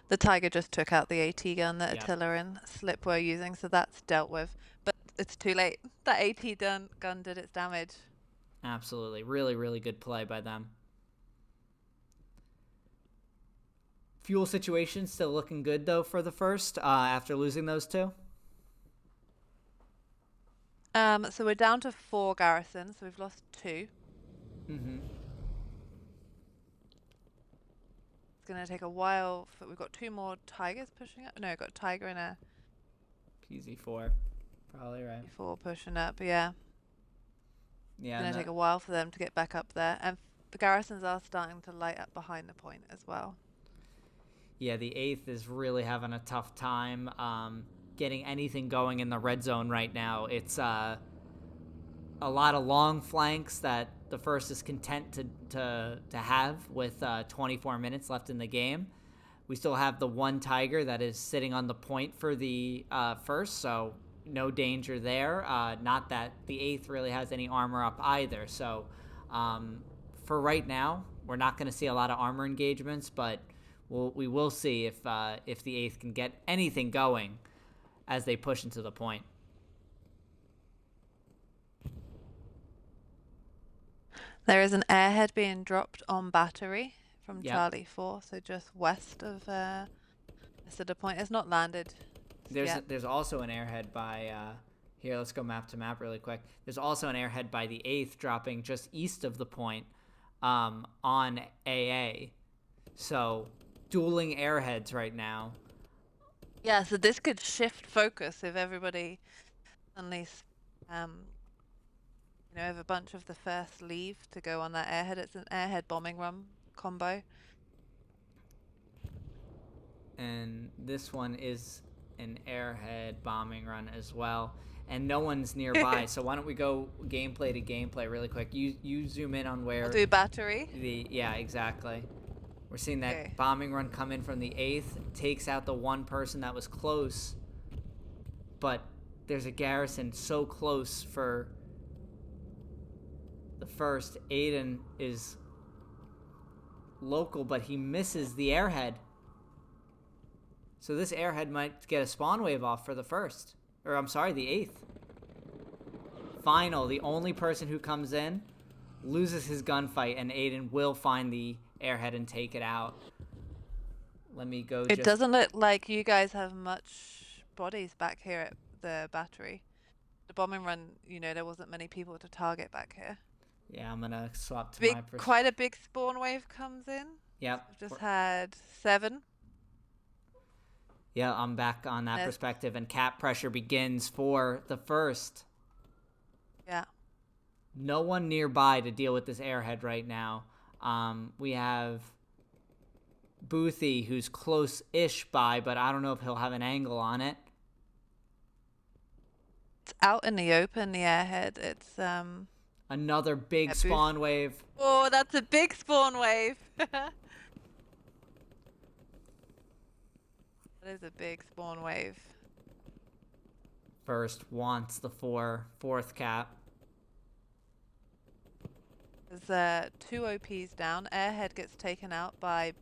The Tiger just took out the AT gun that Attila and Slip were using, so that's dealt with. But it's too late. That AT gun did its damage. Absolutely. Really, really good play by them. Fuel situation still looking good, though, for the first, after losing those 2? So we're down to 4 garrisons, so we've lost 2. Mm-hmm. It's going to take a while. We've got 2 more Tigers pushing up. No, we've got a Tiger and a... PZ4. Probably right. PZ4 pushing up, yeah. Yeah. It's going to take a while for them to get back up there. And the garrisons are starting to light up behind the point as well. Yeah, the 8th is really having a tough time getting anything going in the red zone right now. It's a lot of long flanks that the first is content to have with 24 minutes left in the game. We still have the 1 Tiger that is sitting on the point for the first, so no danger there. Not that the 8th really has any armor up either. So for right now, we're not going to see a lot of armor engagements, but we will see if the 8th can get anything going as they push into the point. There is an airhead being dropped on battery from Charlie 4, so just west of the point. It's not landed yet. There's also an airhead by here. Let's go map to map really quick. There's also an airhead by the 8th dropping just east of the point on AA. So dueling airheads right now. Yeah, so this could shift focus if everybody suddenly, if a bunch of the first leave to go on that airhead. It's an airhead bombing run combo. And this one is an airhead bombing run as well. And no one's nearby, so why don't we go gameplay to gameplay really quick. You zoom in on where... I'll do battery. Yeah, exactly. We're seeing that bombing run come in from the 8th, takes out the 1 person that was close, but there's a garrison so close for the first. Aiden is local, but he misses the airhead. So this airhead might get a spawn wave off for the first. Or, I'm sorry, the 8th. Final, the only person who comes in, loses his gunfight, and Aiden will find the airhead and take it out. Let me go It doesn't look like you guys have much bodies back here at the battery. The bombing run, there wasn't many people to target back here. Yeah, I'm gonna swap to my quite a big spawn wave comes in. Yep. We've just had 7. Yeah, I'm back on that perspective, and cap pressure begins for the first. Yeah. No one nearby to deal with this airhead right now. We have Boothie, who's close-ish by, but I don't know if he'll have an angle on it. It's out in the open, the airhead. It's another big spawn wave. Oh, that's a big spawn wave. That is a big spawn wave. First wants the fourth cap. There's 2 OPs down. Airhead gets taken out by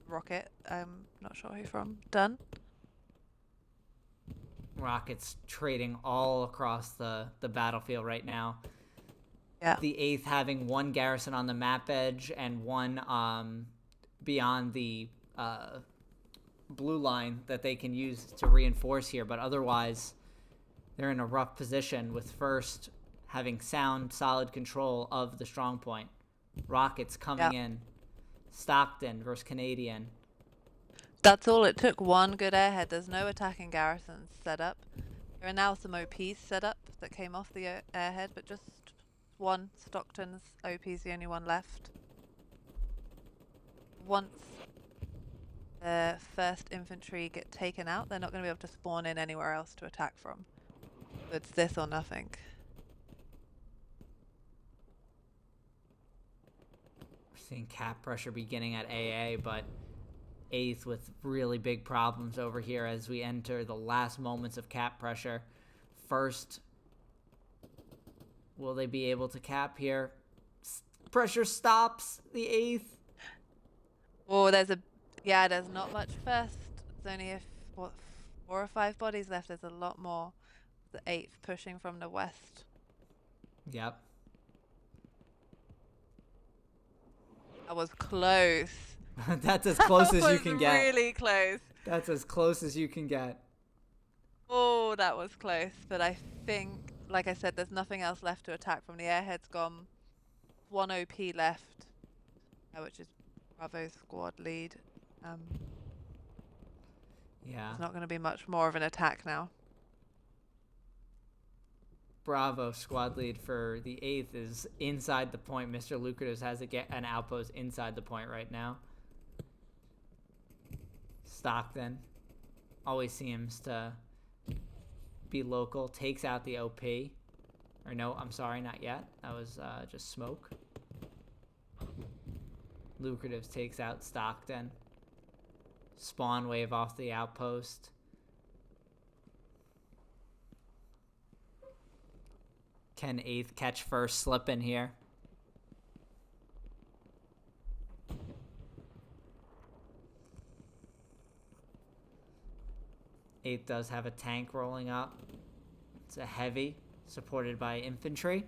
Rocket. I'm not sure who from. Done. Rocket's trading all across the battlefield right now. Yeah. The 8th having 1 garrison on the map edge and 1 beyond the blue line that they can use to reinforce here, but otherwise they're in a rough position with first having sound, solid control of the strong point. Rockets coming in. Stockton versus Canadian. That's all it took. 1 good airhead. There's no attacking garrisons set up. There are now some OPs set up that came off the airhead, but just 1. Stockton's OP is the only one left. Once the first infantry get taken out, they're not going to be able to spawn in anywhere else to attack from. It's this or nothing. We're seeing cap pressure beginning at AA, but 8th with really big problems over here as we enter the last moments of cap pressure. First, will they be able to cap here? Pressure stops the 8th. Oh, there's not much first. There's only 4 or 5 bodies left. There's a lot more. The 8th pushing from the west. Yep. That was close. That's as close as you can get. Really close. That's as close as you can get. Oh, that was close. But I think, like I said, there's nothing else left to attack from. The airhead's gone. 1 OP left, which is Bravo's squad lead. Yeah. There's not going to be much more of an attack now. Bravo squad lead for the 8th is inside the point. Mr. Lucratives has to get an outpost inside the point right now. Stockton always seems to be local. Takes out the OP. Or no, I'm sorry, not yet. That was just smoke. Lucratives takes out Stockton. Spawn wave off the outpost. Can 8th catch first slip in here? Eighth does have a tank rolling up. It's a heavy, supported by infantry.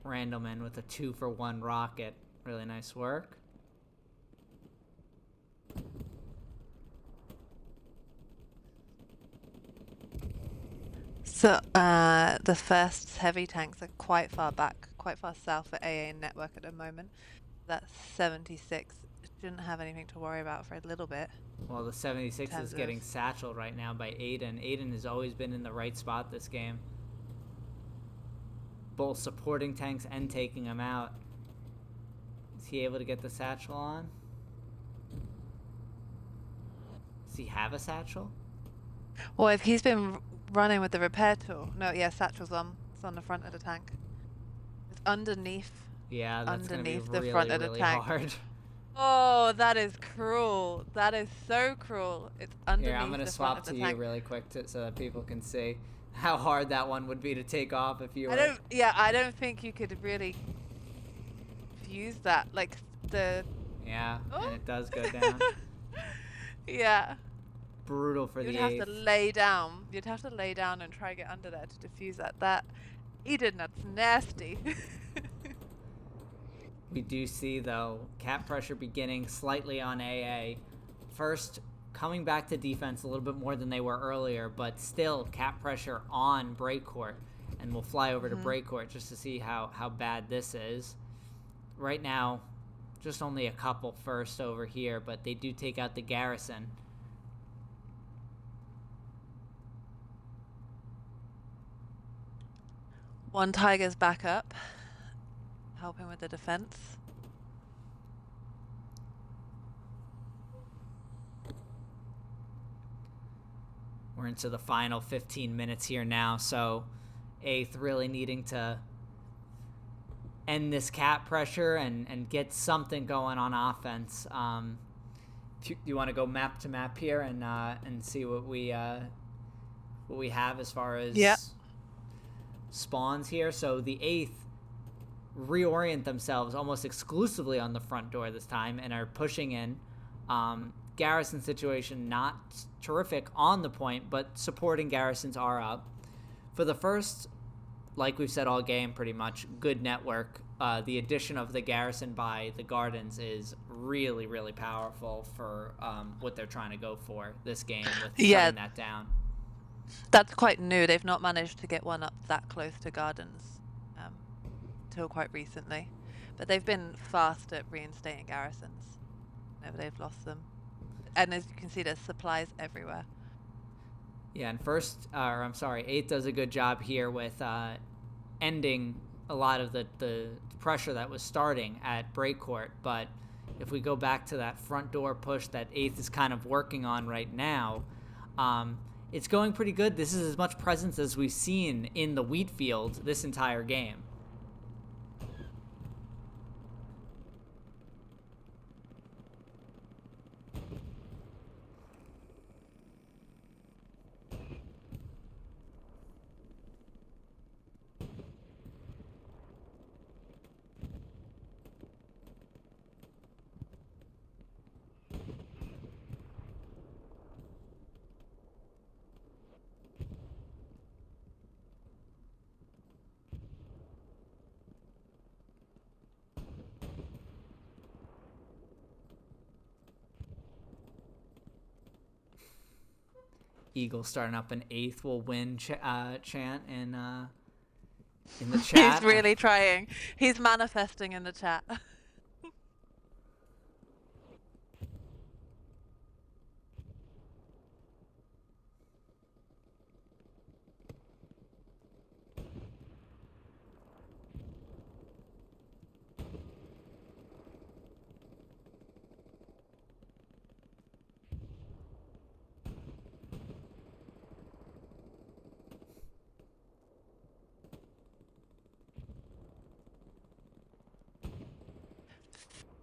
Randleman with a 2-for-1 rocket. Really nice work. So the first heavy tanks are quite far back, quite far south at AA network at the moment. That's 76. Shouldn't have anything to worry about for a little bit. Well, the 76 is getting satcheled right now by Aiden. Aiden has always been in the right spot this game. Both supporting tanks and taking them out. Is he able to get the satchel on? Does he have a satchel? Well, if he's been running with the repair tool. No, yeah, satchel's on. It's on the front of the tank. It's underneath. Yeah, that's underneath gonna be the front of the really tank. hard. Oh, that is cruel. That is so cruel. It's Here, I'm underneath gonna the front swap of the to you tank. really quick so that people can see how hard that one would be to take off if you were. I don't think you could really fuse that. Like the, Yeah, and oh, it does go down. yeah. Brutal for You'd the have to eighth. lay down. You'd have to lay down and try to get under there to defuse that. Eden, that's nasty. We do see, though, cap pressure beginning slightly on AA. First, coming back to defense a little bit more than they were earlier, but still cap pressure on break court. And we'll fly over to break court just to see how bad this is. Right now, just only a couple first over here, but they do take out the garrison. One Tiger's back up, helping with the defense. We're into the final 15 minutes here now, so eighth really needing to end this cap pressure and get something going on offense. Do you want to go map to map here and see what we have as far as spawns here? So the eighth reorient themselves almost exclusively on the front door this time and are pushing in. Garrison situation not terrific on the point, but supporting garrisons are up. For the first, like we've said all game, pretty much good network. The addition of the garrison by the gardens is really, really powerful for what they're trying to go for this game with shutting that down. That's quite new. They've not managed to get one up that close to gardens till quite recently, but they've been fast at reinstating garrisons whenever they've lost them. And as you can see, there's supplies everywhere. Yeah, and eighth does a good job here with ending a lot of the pressure that was starting at breakcourt. But if we go back to that front door push that eighth is kind of working on right now, it's going pretty good. This is as much presence as we've seen in the wheat field this entire game. Eagle starting up an eighth will win chant in the chat. He's really trying. He's manifesting in the chat.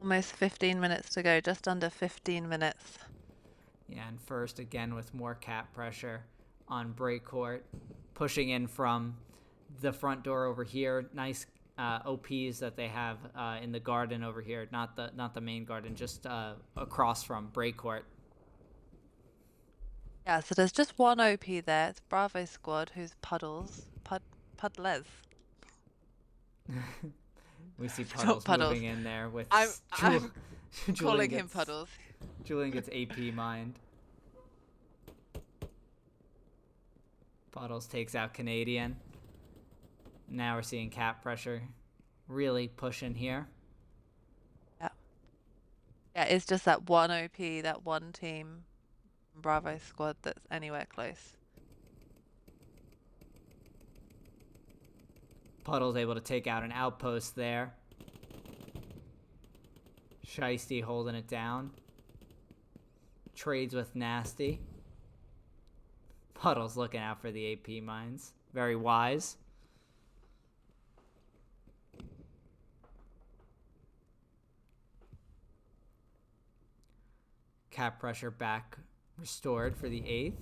Almost 15 minutes to go, just under 15 minutes. Yeah, and first again with more cap pressure on break court, pushing in from the front door over here. Nice OPs that they have in the garden over here, not the main garden, just across from break court. Yeah, so there's just one OP there. It's Bravo Squad, who's Puddles. Puddles. We see Puddles moving in there with I'm calling gets, him Puddles. Julian gets AP mined. Puddles takes out Canadian. Now we're seeing cap pressure really pushing here. Yeah, it's just that one OP, that one team, Bravo Squad that's anywhere close. Puddle's able to take out an outpost there. Shiesty holding it down. Trades with Nasty. Puddle's looking out for the AP mines. Very wise. Cap pressure back restored for the 8th.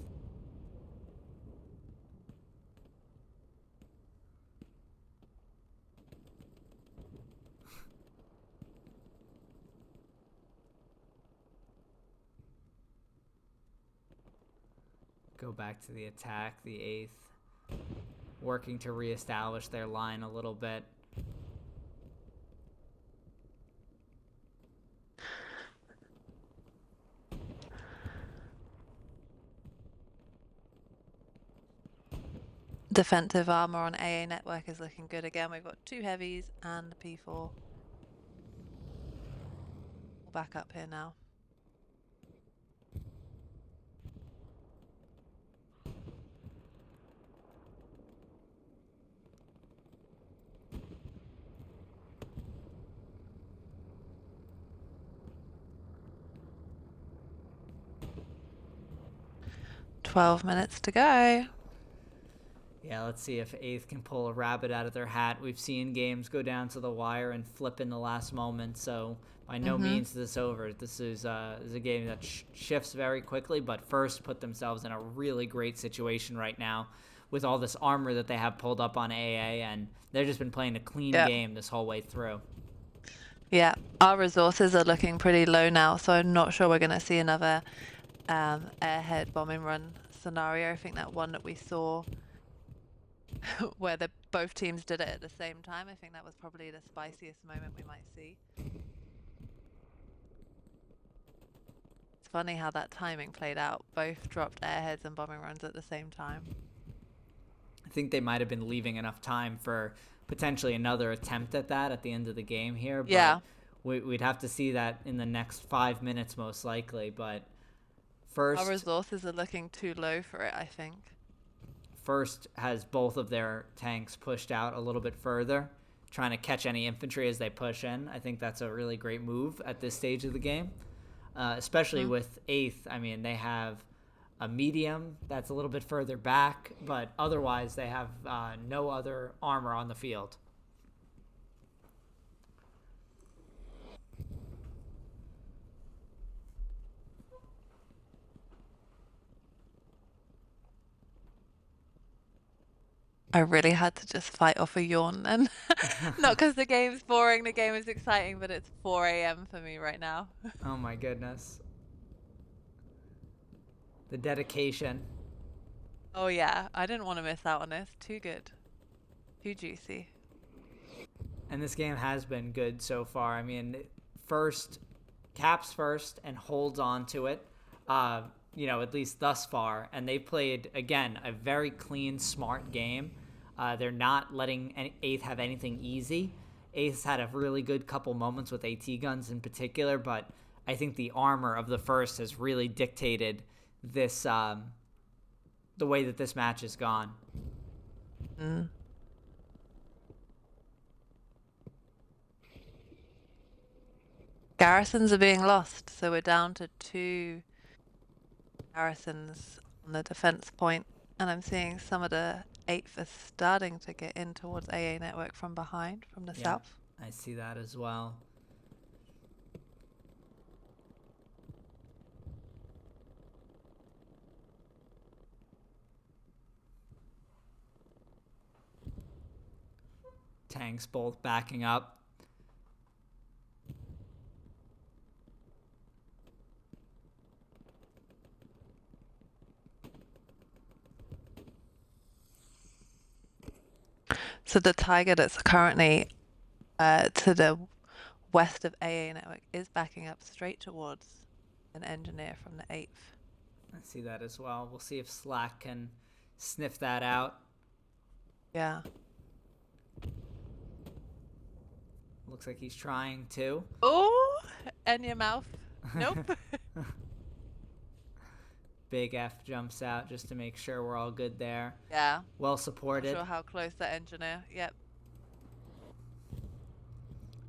Go back to the attack, the 8th. Working to reestablish their line a little bit. Defensive armor on AA network is looking good again. We've got 2 heavies and the P4. We'll back up here now. "12 minutes to go." Yeah, let's see if 8th can pull a rabbit out of their hat. We've seen games go down to the wire and flip in the last moment, so by no means is this over. This is a game that shifts very quickly, but first put themselves in a really great situation right now with all this armor that they have pulled up on AA, and they've just been playing a clean game this whole way through. Yeah, our resources are looking pretty low now, so I'm not sure we're going to see another airhead bombing run scenario. I think that one that we saw where both teams did it at the same time, I think that was probably the spiciest moment we might see. It's funny how that timing played out. Both dropped airheads and bombing runs at the same time. I think they might have been leaving enough time for potentially another attempt at that at the end of the game here. But yeah. We'd have to see that in the next 5 minutes most likely. But first, our resources are looking too low for it, I think. First has both of their tanks pushed out a little bit further, trying to catch any infantry as they push in. I think that's a really great move at this stage of the game, especially with 8th. I mean, they have a medium that's a little bit further back, but otherwise they have no other armor on the field. I really had to just fight off a yawn then. Not because the game's boring, the game is exciting, but it's 4 a.m. for me right now. Oh my goodness. The dedication. Oh yeah, I didn't want to miss out on this. Too good. Too juicy. And this game has been good so far. I mean, caps first and holds on to it, at least thus far. And they played, again, a very clean, smart game. They're not letting 8th have anything easy. 8th's had a really good couple moments with AT guns in particular, but I think the armor of the first has really dictated this, the way that this match has gone. Garrisons are being lost, so we're down to 2 garrisons on the defense point, and I'm seeing some of the 8th are starting to get in towards AA network from behind, from the south. I see that as well. Tanks both backing up. So the Tiger that's currently to the west of AA network is backing up straight towards an engineer from the 8th. I see that as well. We'll see if Slack can sniff that out. Yeah. Looks like he's trying to. Oh, in your mouth. Nope. Big F jumps out just to make sure we're all good there. Yeah. Well supported. Not sure how close that engineer. Yep.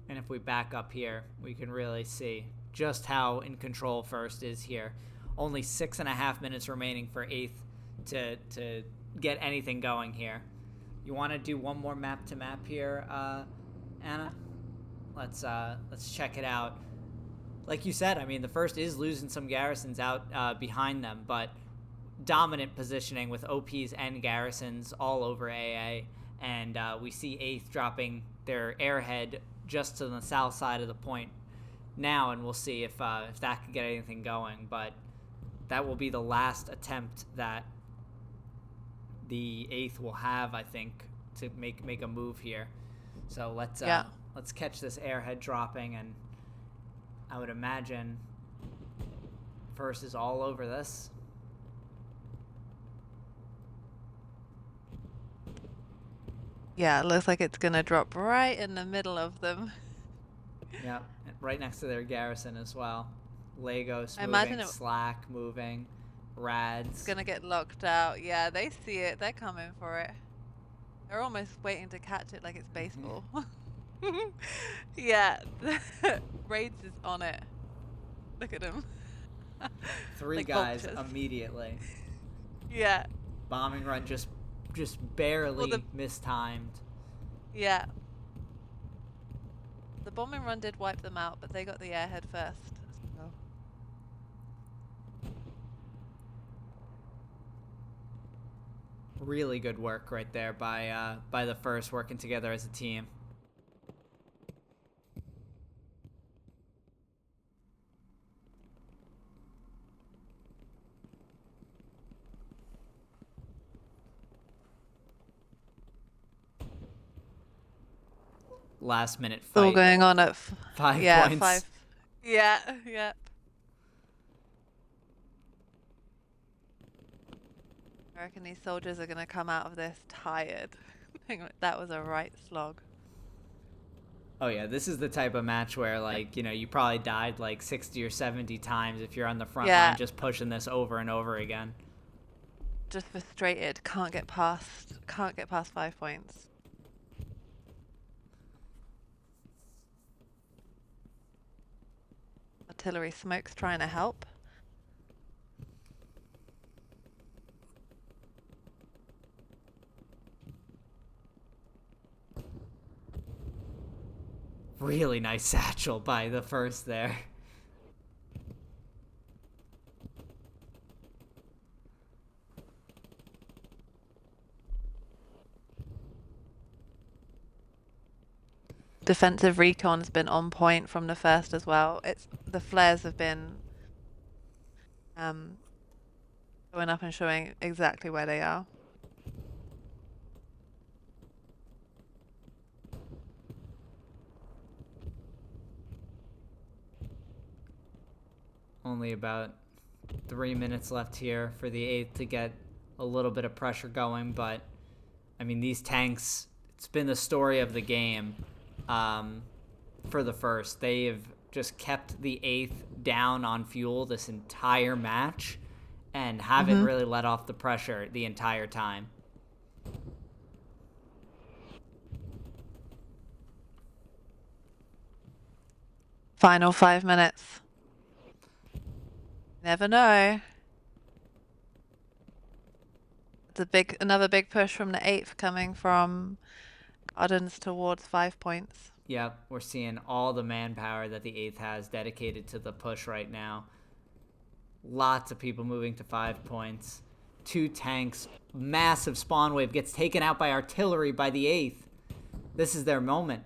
And if we back up here, we can really see just how in control first is here. Only 6.5 minutes remaining for 8th to get anything going here. You want to do one more map to map here, Anna? Let's check it out. like you said, I mean, the first is losing some garrisons out behind them, but dominant positioning with OPs and garrisons all over AA. And we see 8th dropping their airhead just to the south side of the point now, and we'll see if that can get anything going. But that will be the last attempt that the 8th will have, I think, to make a move here. So let's catch this airhead dropping, and I would imagine first is all over this. Yeah, it looks like it's gonna drop right in the middle of them. Yep, right next to their garrison as well. Lagos I moving, imagine Slack moving, Rads. it's gonna get locked out. Yeah, they see it. They're coming for it. They're almost waiting to catch it like it's baseball. Yeah, Raids is on it. Look at him. 3 like guys vultures. immediately. Yeah. Bombing run just barely mistimed. Yeah. The bombing run did wipe them out, but they got the airhead first. So. Really good work right there by the first, working together as a team. Last minute fight. All going on at 5 points. 5. Yeah, yep. I reckon these soldiers are going to come out of this tired. That was a right slog. Oh yeah, this is the type of match where, like, you know, you probably died like 60 or 70 times if you're on the front line just pushing this over and over again. Just frustrated, can't get past 5 points. Artillery smoke's trying to help. Really nice satchel by the first there. Defensive recon's been on point from the first as well. The flares have been going up and showing exactly where they are. Only about 3 minutes left here for the 8th to get a little bit of pressure going, but I mean, these tanks, it's been the story of the game for the first. They have just kept the 8th down on fuel this entire match and haven't really let off the pressure the entire time. Final 5 minutes. Never know. It's another big push from the 8th coming from Gardens towards 5 points. Yep, we're seeing all the manpower that the 8th has dedicated to the push right now. Lots of people moving to 5 points. 2 tanks. Massive spawn wave gets taken out by artillery by the 8th. This is their moment.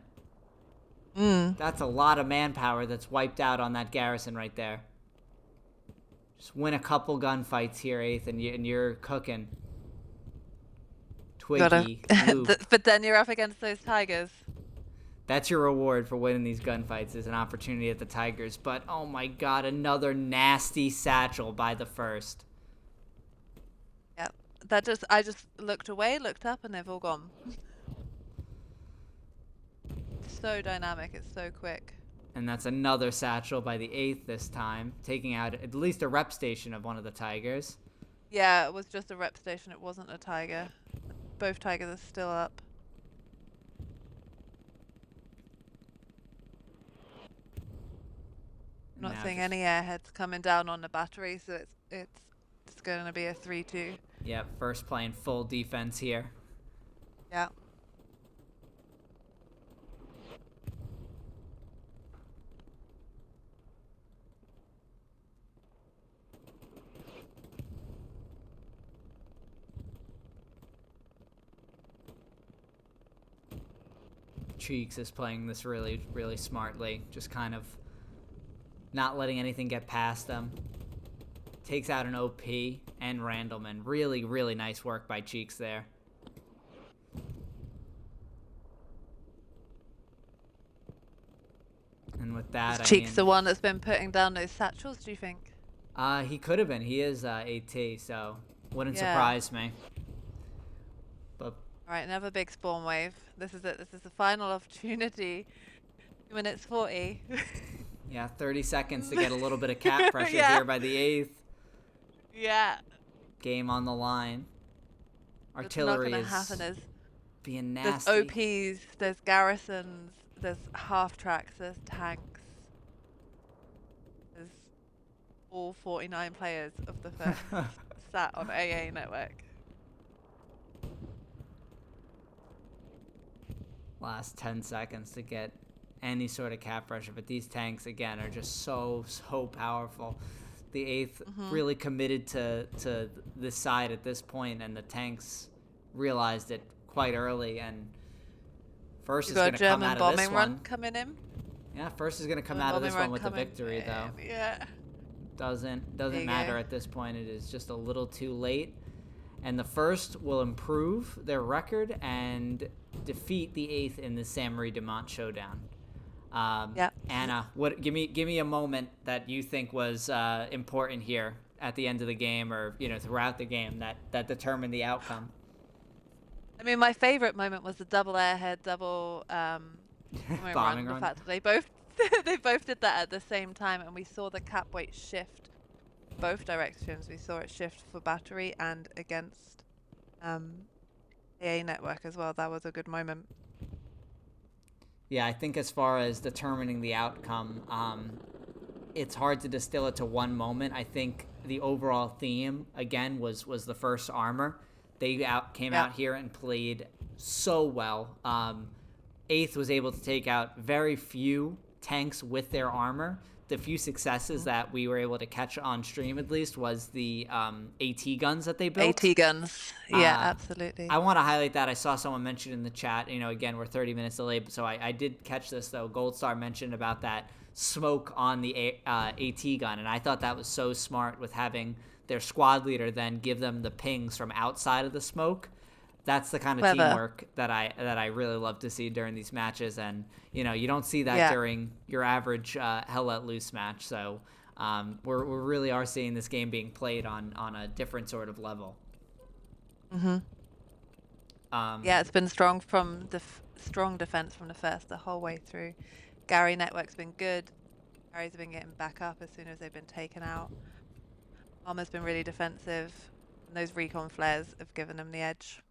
That's a lot of manpower that's wiped out on that garrison right there. Just win a couple gunfights here, 8th, and you're cooking. Twiggy, but then you're up against those Tigers. That's your reward for winning these gunfights, is an opportunity at the Tigers. But, oh my god, another nasty satchel by the first. Yep. I just looked away, looked up, and they've all gone. So dynamic, it's so quick. And that's another satchel by the 8th this time, taking out at least a rep station of one of the Tigers. Yeah, it was just a rep station, it wasn't a Tiger. Both Tigers are still up. I'm not seeing any airheads coming down on the battery, so it's going to be a 3-2. Yep, first playing full defense here. Yeah. Cheeks is playing this really, really smartly. Just kind of not letting anything get past them. Takes out an OP and Randleman. Really, really nice work by Cheeks there. And with that, Is Cheeks the one that's been putting down those satchels, do you think? He could have been. He is AT, so wouldn't surprise me. But all right, another big spawn wave. This is it. This is the final opportunity. 2 minutes 40. Yeah, 30 seconds to get a little bit of cap pressure here by the 8th. Yeah. Game on the line. Artillery is being nasty. There's OPs, there's garrisons, there's half tracks, there's tanks. There's all 49 players of the first sat on AA network. Last 10 seconds to get any sort of cap pressure, but these tanks again are just so powerful. The 8th really committed to this side at this point, and the tanks realized it quite early, and First is going to come out of this one. German bombing run coming in. Yeah, First is going to come out of this one with the victory, though. Yeah. Doesn't matter at this point. It is just a little too late. And the First will improve their record and defeat the 8th in the Saint Marie Dumont showdown. Anna, give me a moment that you think was important here at the end of the game, or throughout the game that determined the outcome. I mean, my favorite moment was the double airhead, double bombing run. The fact that they both did that at the same time, and we saw the cap weight shift both directions. We saw it shift for battery and against AA network as well. That was a good moment. Yeah, I think as far as determining the outcome, it's hard to distill it to one moment. I think the overall theme, again, was the First armor. They came out here and played so well. 8th was able to take out very few tanks with their armor. The few successes that we were able to catch on stream, at least, was the AT guns that they built. AT guns, yeah, absolutely. I want to highlight that. I saw someone mention in the chat, again, we're 30 minutes delayed, so I did catch this, though. Gold Star mentioned about that smoke on the AT gun, and I thought that was so smart with having their squad leader then give them the pings from outside of the smoke. That's the kind of teamwork that I really love to see during these matches, and you don't see that during your average Hell Let Loose match. So we really are seeing this game being played on a different sort of level. Yeah, it's been strong from strong defense from the First the whole way through. Gary network's been good. Gary's been getting back up as soon as they've been taken out. Armor's been really defensive, and those recon flares have given them the edge.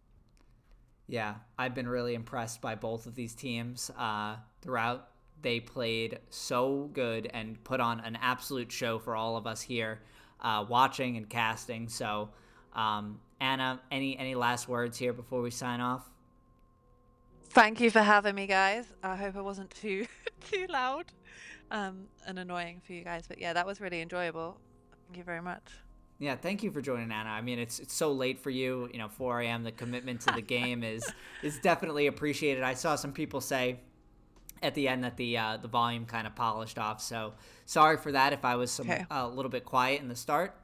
Yeah, I've been really impressed by both of these teams throughout. They played so good and put on an absolute show for all of us here watching and casting. So, Anna, any last words here before we sign off? Thank you for having me, guys. I hope I wasn't too loud and annoying for you guys. But yeah, that was really enjoyable. Thank you very much. Yeah, thank you for joining, Anna. I mean, it's so late for you. 4 a.m. The commitment to the game is definitely appreciated. I saw some people say at the end that the volume kind of polished off. So sorry for that if I was a little bit quiet in the start.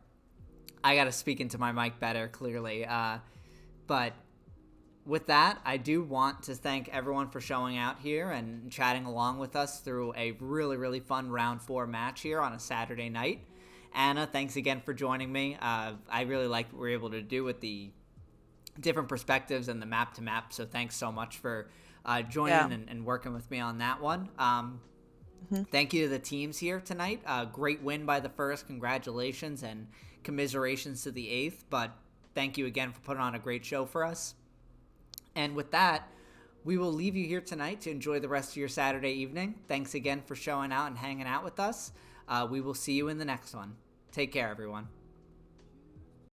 I got to speak into my mic better, clearly. But with that, I do want to thank everyone for showing out here and chatting along with us through a really, really fun round 4 match here on a Saturday night. Anna, thanks again for joining me. I really liked what we were able to do with the different perspectives and the map to map. So thanks so much for joining and working with me on that one. Thank you to the teams here tonight. Great win by the First. Congratulations and commiserations to the 8th. But thank you again for putting on a great show for us. And with that, we will leave you here tonight to enjoy the rest of your Saturday evening. Thanks again for showing out and hanging out with us. We will see you in the next one. Take care, everyone.